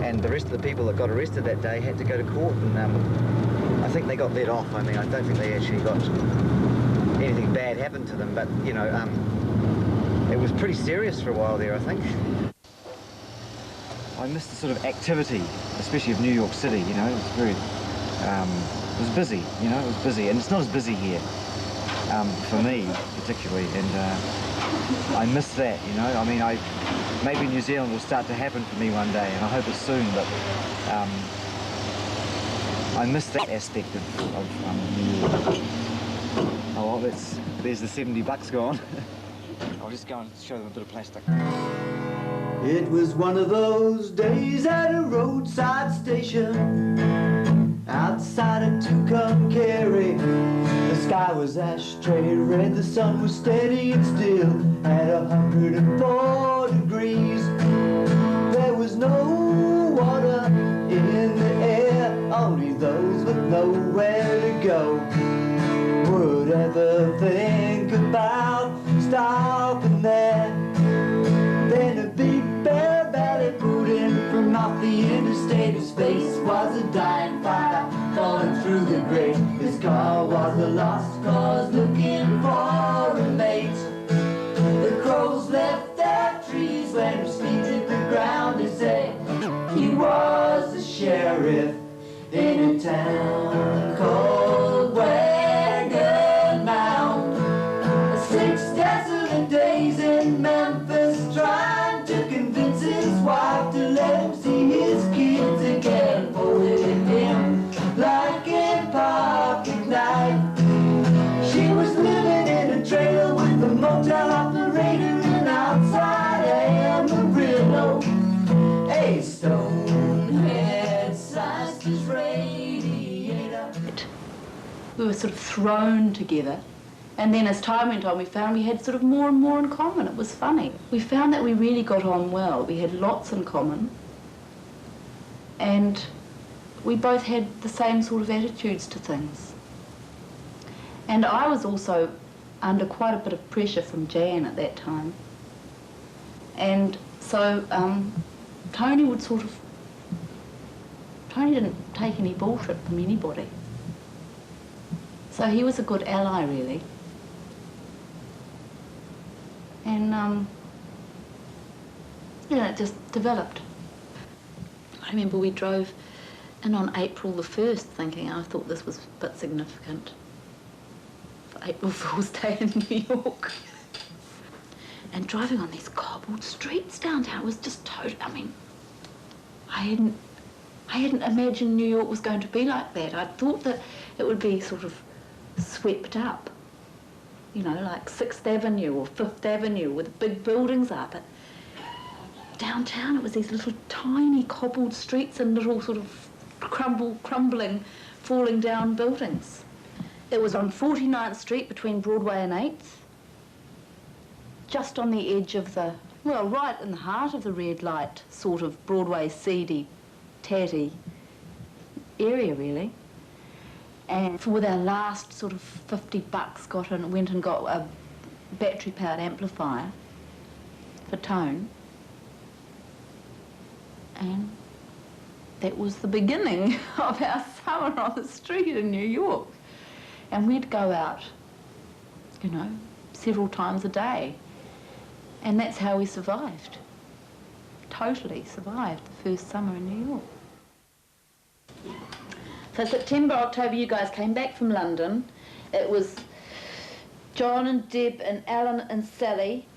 and the rest of the people that got arrested that day had to go to court, and I think they got let off. I mean, I don't think they actually got anything bad happened to them, but, you know, it was pretty serious for a while there, I think. I missed the sort of activity, especially of New York City, you know. It was very, it was busy, you know, it was busy, and it's not as busy here, for me particularly, and I miss that, you know. I mean, maybe New Zealand will start to happen for me one day, and I hope it's soon, but I miss that aspect of New York. Oh, well, there's the $70 gone. I'll just go and show them a bit of plastic. It was one of those days at a roadside station outside of Tucumcari. The sky was ashtray red, the sun was steady and still at 104 degrees. There was no water in the air, only those with nowhere to go would ever think about stopping there. Then a big bear belly pulled in from off the interstate. His face was a dying fire falling through the grate. His car was a lost cause looking for a mate. The crows left their trees when his feet hit the ground. They say he was the sheriff in a town called Wagon Mound. 6 desolate days in Memphis, trying to convince his wife to let him see his kids again. Folded him like a pocket knife. She was living in a trailer with a motel operator, and outside Amarillo, a stone-head-sized his radiator. We were sort of thrown together. And then as time went on, we found we had sort of more and more in common. It was funny. We found that we really got on well. We had lots in common. And we both had the same sort of attitudes to things. And I was also under quite a bit of pressure from Jan at that time. And so Tony would sort of... Tony didn't take any bullshit from anybody. So he was a good ally, really. And, you know, it just developed. I remember we drove in on April the 1st thinking, I thought this was a bit significant for April Fool's Day in New York. And driving on these cobbled streets downtown was just totally, I mean, I hadn't imagined New York was going to be like that. I thought that it would be sort of swept up. You know, like 6th Avenue or 5th Avenue with big buildings up. But downtown it was these little tiny cobbled streets and little sort of crumbling, falling down buildings. It was on 49th Street between Broadway and 8th, just on the edge of the, well, right in the heart of the red light, sort of Broadway seedy, tatty area, really. And with our last sort of $50 went and got a battery-powered amplifier for Tone. And that was the beginning of our summer on the street in New York. And we'd go out, you know, several times a day. And that's how we survived. Totally survived the first summer in New York. So September, October, you guys came back from London. It was John and Deb and Alan and Sally,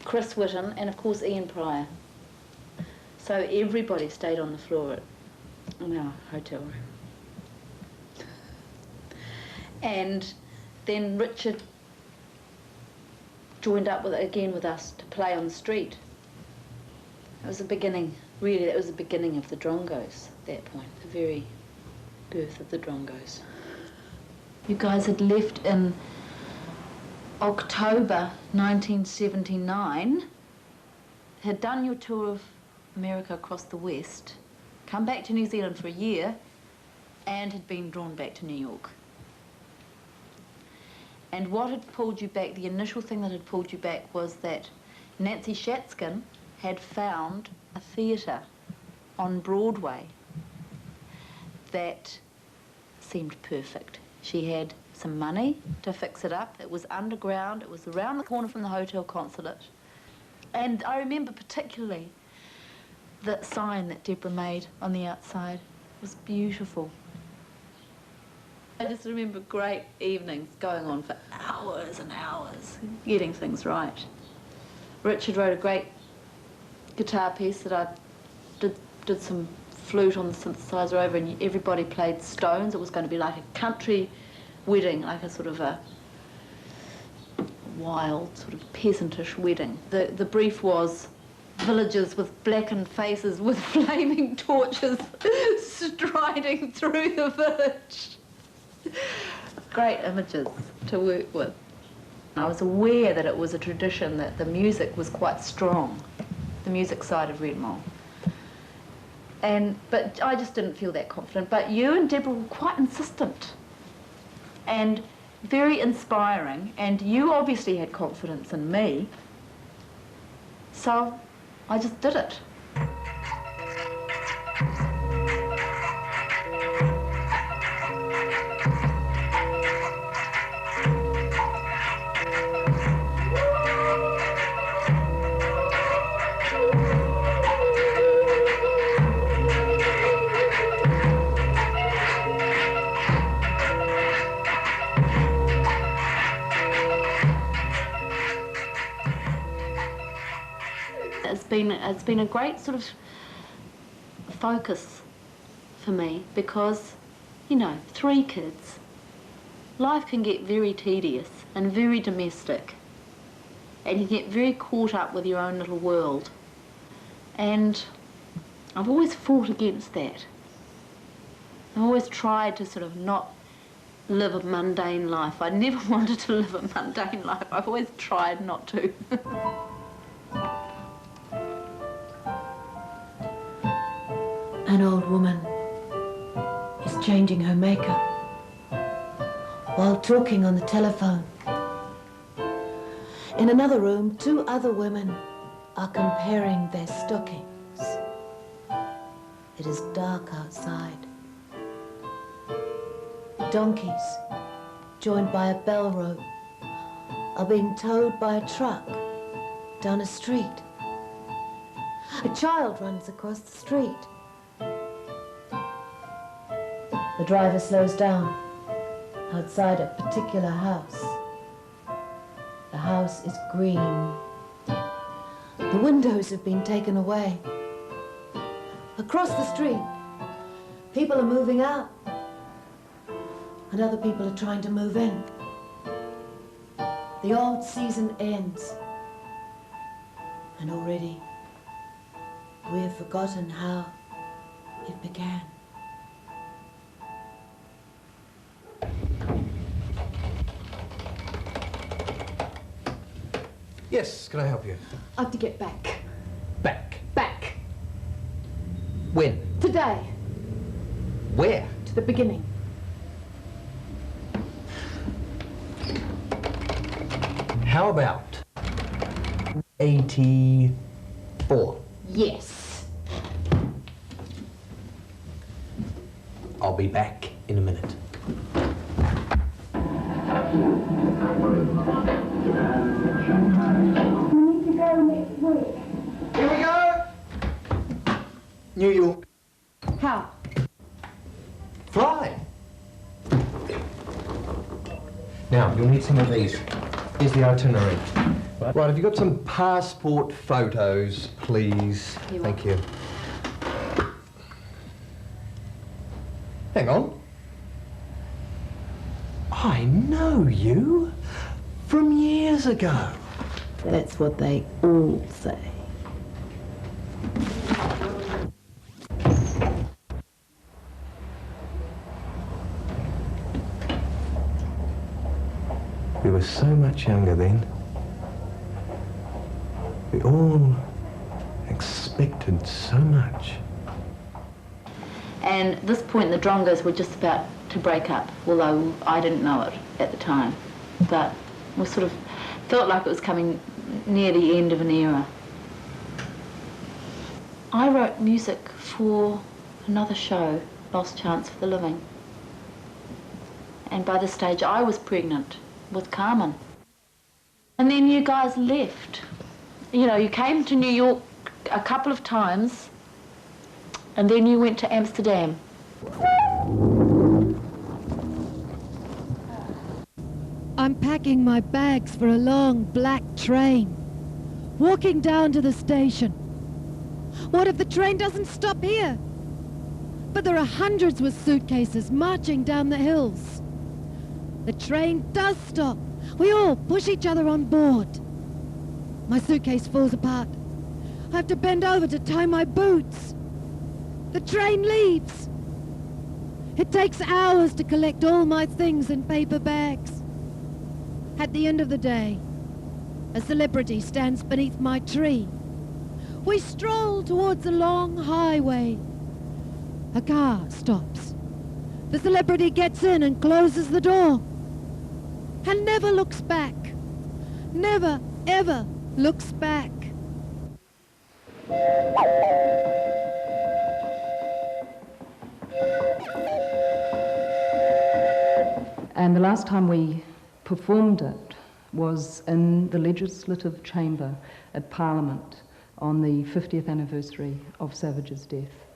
Chris Whitten, and of course Ian Pryor. So everybody stayed on the floor in our hotel room. And then Richard joined up again with us to play on the street. It was the beginning, really, that was the beginning of the Drongos at that point, the very birth of the Drongos. You guys had left in October 1979, had done your tour of America across the West, come back to New Zealand for a year, and had been drawn back to New York. And what had pulled you back, the initial thing that had pulled you back was that Nancy Shatskin had found a theatre on Broadway that seemed perfect. She had some money to fix it up. It was underground. It was around the corner from the Hotel Consulate. And I remember particularly the sign that Deborah made on the outside. It was beautiful. I just remember great evenings going on for hours and hours, getting things right. Richard wrote a great guitar piece that I did some flute on the synthesizer over, and everybody played stones. It was going to be like a country wedding, like a sort of a wild, sort of peasantish wedding. The brief was villagers with blackened faces with flaming torches striding through the village. Great images to work with. I was aware that it was a tradition that the music was quite strong, the music side of Red Mole. But I just didn't feel that confident. But you and Deborah were quite insistent and very inspiring, and you obviously had confidence in me, so I just did it. It's been a great sort of focus for me because, you know, 3 kids. Life can get very tedious and very domestic, and you get very caught up with your own little world. And I've always fought against that. I've always tried to sort of not live a mundane life. I never wanted to live a mundane life. I've always tried not to. An old woman is changing her makeup while talking on the telephone. In another room, 2 other women are comparing their stockings. It is dark outside. Donkeys, joined by a bell rope, are being towed by a truck down a street. A child runs across the street. The driver slows down outside a particular house. The house is green. The windows have been taken away. Across the street, people are moving out, and other people are trying to move in. The old season ends, and already we have forgotten how it began. Yes, can I help you? I have to get back. Back? Back. When? Today. Where? To the beginning. How about 84? Yes. I'll be back in a minute. Here we go! New York. How? Fly! Now, you'll need some of these. Here's the itinerary. Right, have you got some passport photos, please? Thank you. Hang on. I know you from years ago. That's what they all say. We were so much younger then. We all expected so much. And at this point, the Drongos were just about to break up, although I didn't know it at the time. But we sort of felt like it was coming near the end of an era. I wrote music for another show, Lost Chance for the Living. And by this stage I was pregnant with Carmen. And then you guys left. You know, you came to New York a couple of times and then you went to Amsterdam. I'm packing my bags for a long black train, walking down to the station. What if the train doesn't stop here? But there are hundreds with suitcases marching down the hills. The train does stop. We all push each other on board. My suitcase falls apart. I have to bend over to tie my boots. The train leaves. It takes hours to collect all my things in paper bags. At the end of the day, a celebrity stands beneath my tree. We stroll towards a long highway. A car stops. The celebrity gets in and closes the door. And never looks back. Never, ever looks back. And the last time we performed it was in the Legislative Chamber at Parliament on the 50th anniversary of Savage's death.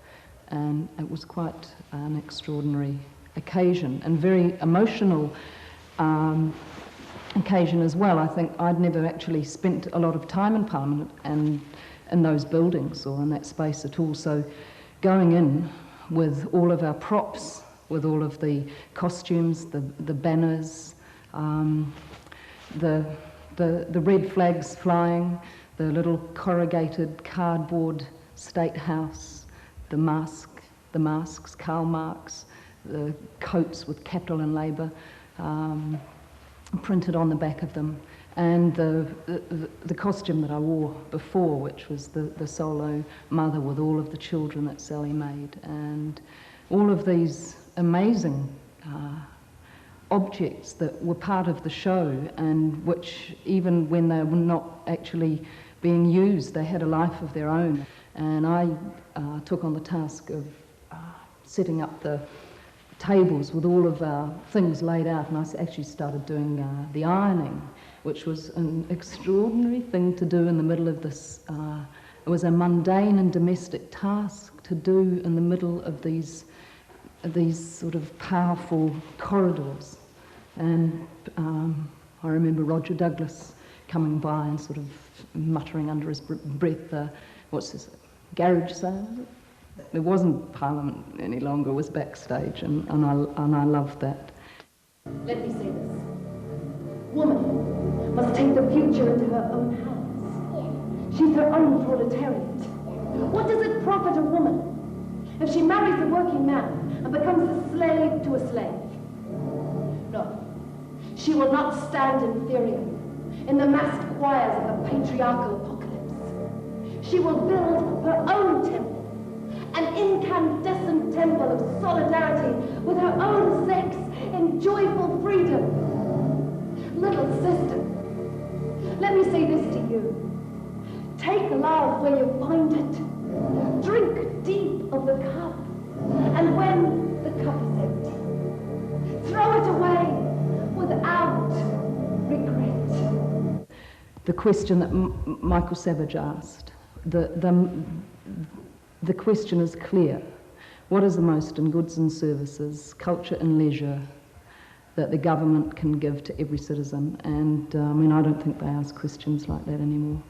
And it was quite an extraordinary occasion and very emotional occasion as well. I think I'd never actually spent a lot of time in Parliament and in those buildings or in that space at all. So going in with all of our props, with all of the costumes, the banners, the red flags flying, the little corrugated cardboard State House, the masks, Karl Marx, the coats with capital and labour printed on the back of them, and the costume that I wore before, which was the solo mother with all of the children that Sally made, and all of these amazing objects that were part of the show, and which even when they were not actually being used, they had a life of their own. And I took on the task of setting up the tables with all of our things laid out, and I actually started doing the ironing, which was an extraordinary thing to do in the middle of this. It was a mundane and domestic task to do in the middle of these sort of powerful corridors. And I remember Roger Douglas coming by and sort of muttering under his breath, what's this, garage sale? It wasn't Parliament any longer, it was backstage, and I loved that. Let me say this. Woman must take the future into her own hands. She's her own proletariat. What does it profit a woman if she marries a working man and becomes a slave to a slave? No. She will not stand inferior in the massed choirs of the patriarchal apocalypse. She will build her own temple, an incandescent temple of solidarity with her own sex in joyful freedom. Little sister, let me say this to you. Take love where you find it. Drink deep of the cup, and when the cup is empty, throw it away without regret. The question that Michael Savage asked, the question is clear. What is the most in goods and services, culture and leisure, that the government can give to every citizen? And I mean, I don't think they ask questions like that anymore.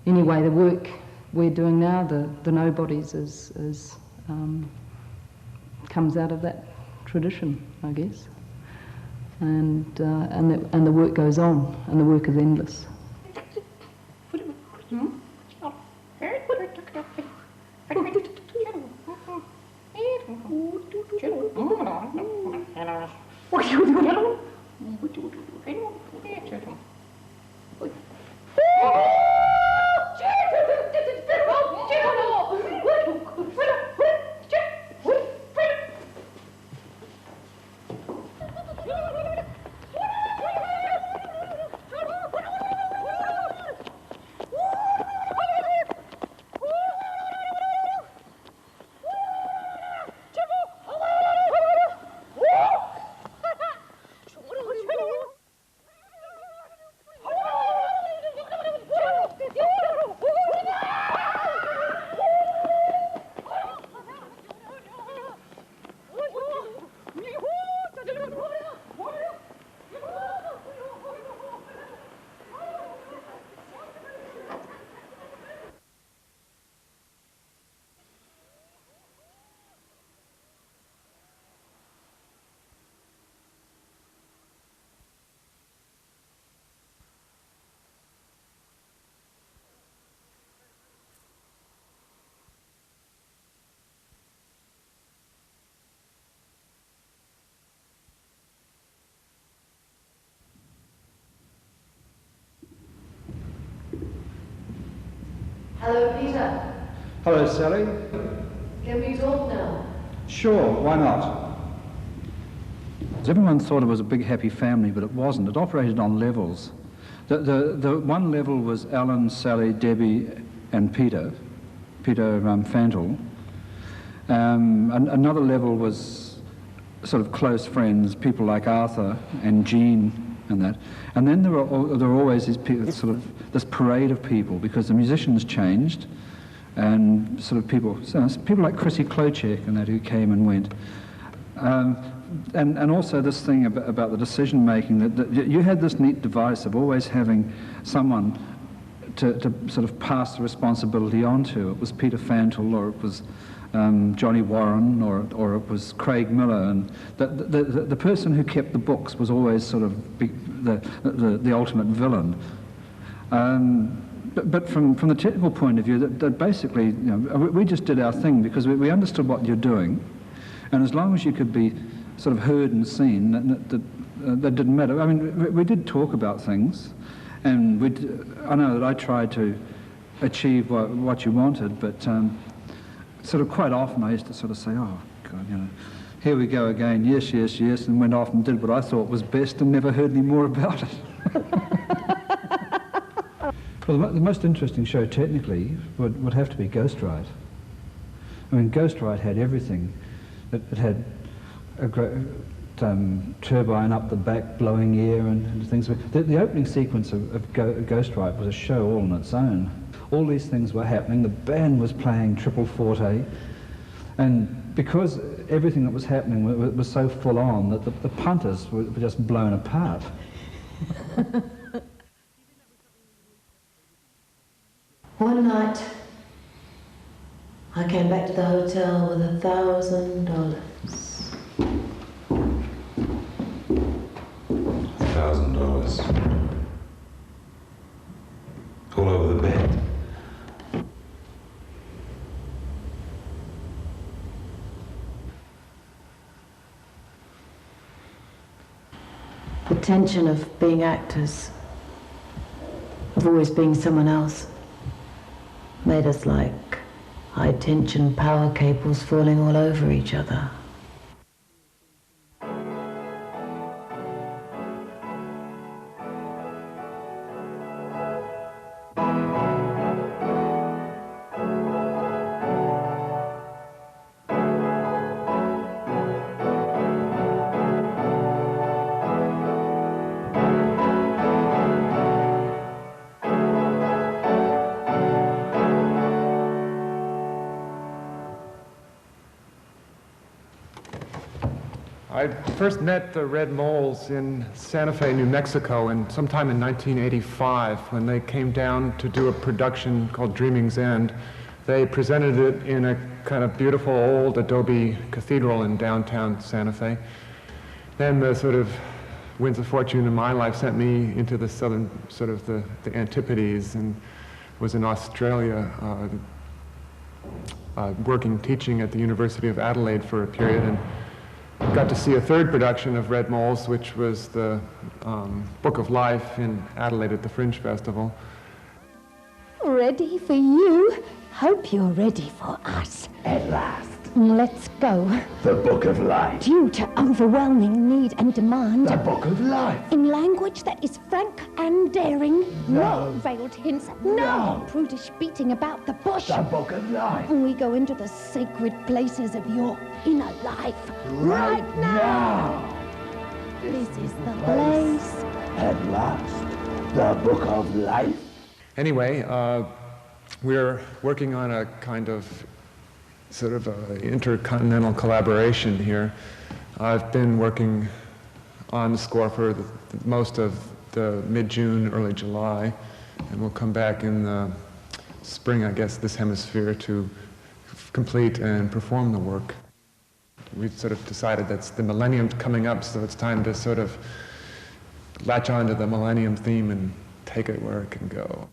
Anyway, the work we're doing now, the Nobodies, comes out of that tradition, I guess. And the work goes on, and the work is endless. Hello, Peter. Hello, Sally. Can we talk now? Sure, why not? Everyone thought it was a big happy family, but it wasn't. It operated on levels. The one level was Alan, Sally, Debbie and Peter Fantle. Another level was sort of close friends, people like Arthur and Jean and that. And then there were always these people, sort of this parade of people, because the musicians changed, and sort of people like Chrissy Klochek and that, who came and went. And also this thing about the decision making, that you had this neat device of always having someone to sort of pass the responsibility on to. It was Peter Fantle, or it was Johnny Warren, or it was Craig Miller, and the person who kept the books was always sort of the ultimate villain. But from the technical point of view, that basically, you know, we just did our thing because we understood what you're doing, and as long as you could be sort of heard and seen, that didn't matter. I mean, we did talk about things, and I know that I tried to achieve what you wanted, but sort of quite often I used to sort of say, oh, God, you know, here we go again, yes, yes, yes, and went off and did what I thought was best and never heard any more about it. Well, the most interesting show technically would have to be Ghostwrite. I mean, Ghostwrite had everything. It had a great turbine up the back, blowing air and things. The opening sequence of Ghostwrite was a show all on its own. All these things were happening. The band was playing triple forte, and because everything that was happening was so full on that the punters were just blown apart. One night, I came back to the hotel with $1,000. $1,000. All over the bed. The tension of being actors, of always being someone else, made us like high-tension power cables falling all over each other. I first met the Red Moles in Santa Fe, New Mexico, sometime in 1985 when they came down to do a production called Dreaming's End. They presented it in a kind of beautiful old adobe cathedral in downtown Santa Fe. Then the sort of winds of fortune in my life sent me into the southern, sort of the Antipodes, and was in Australia teaching at the University of Adelaide for a period, and got to see a third production of Red Moles, which was the Book of Life in Adelaide at the Fringe Festival. Ready for you? Hope you're ready for us. At last. Let's go. The Book of Life. Due to overwhelming need and demand. The Book of Life. In language that is frank and daring. No. Veiled hints. No. Prudish beating about the bush. The Book of Life. We go into the sacred places of your inner life. Right now. This is the place. At last. The Book of Life. Anyway, we're working on a kind of sort of intercontinental collaboration here. I've been working on the score for most of the mid-June, early July, and we'll come back in the spring, I guess, this hemisphere to complete and perform the work. We've sort of decided that's the millennium's coming up, so it's time to sort of latch on to the millennium theme and take it where it can go.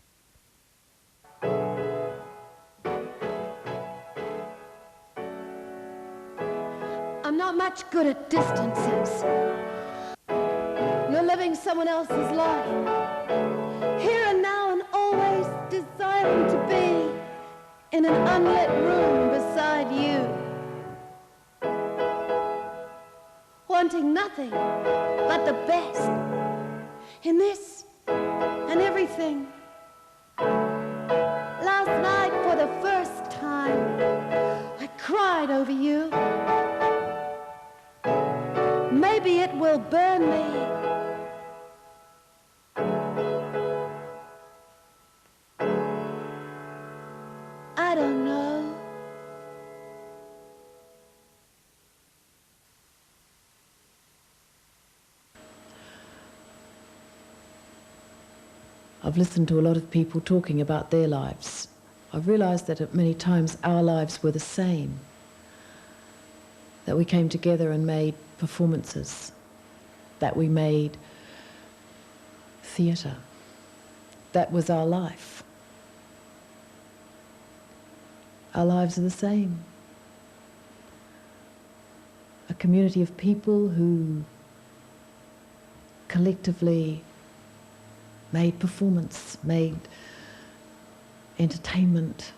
I'm not much good at distances. You're living someone else's life. Here and now and always desiring to be in an unlit room beside you, wanting nothing but the best in this and everything. Last night, for the first time, I cried over you. Maybe it will burn me. I don't know. I've listened to a lot of people talking about their lives. I've realised that at many times our lives were the same. That we came together and made performances. That we made theatre. That was our life. Our lives are the same. A community of people who collectively made performance, made entertainment,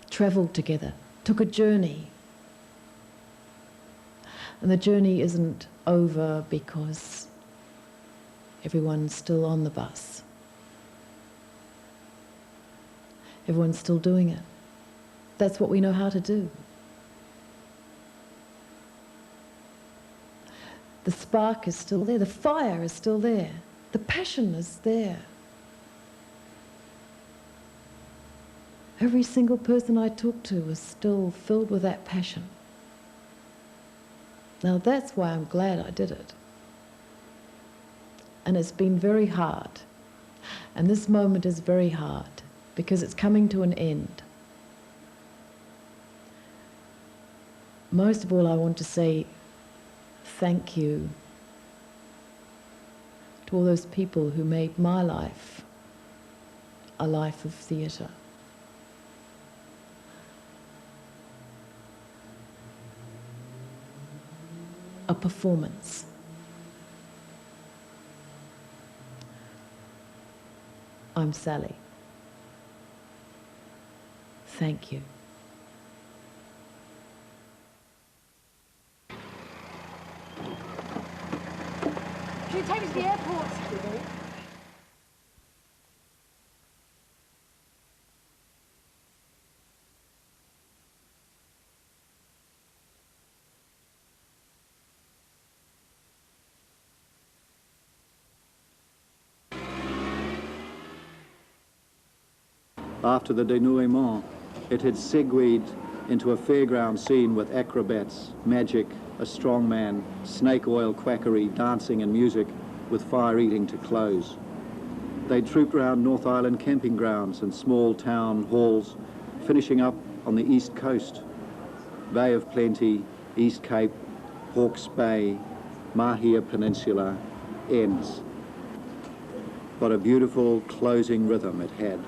travelled together, took a journey. And the journey isn't over because everyone's still on the bus. Everyone's still doing it. That's what we know how to do. The spark is still there, the fire is still there, the passion is there. Every single person I talk to is still filled with that passion. Now that's why I'm glad I did it. And it's been very hard. And this moment is very hard because it's coming to an end. Most of all, I want to say thank you to all those people who made my life a life of theatre. A performance. I'm Sally. Thank you. Can you take me to the airport? After the denouement, it had segued into a fairground scene with acrobats, magic, a strong man, snake oil quackery, dancing and music, with fire eating to close. They trooped round North Island camping grounds and small town halls, finishing up on the east coast. Bay of Plenty, East Cape, Hawke's Bay, Mahia Peninsula, ends. What a beautiful closing rhythm it had.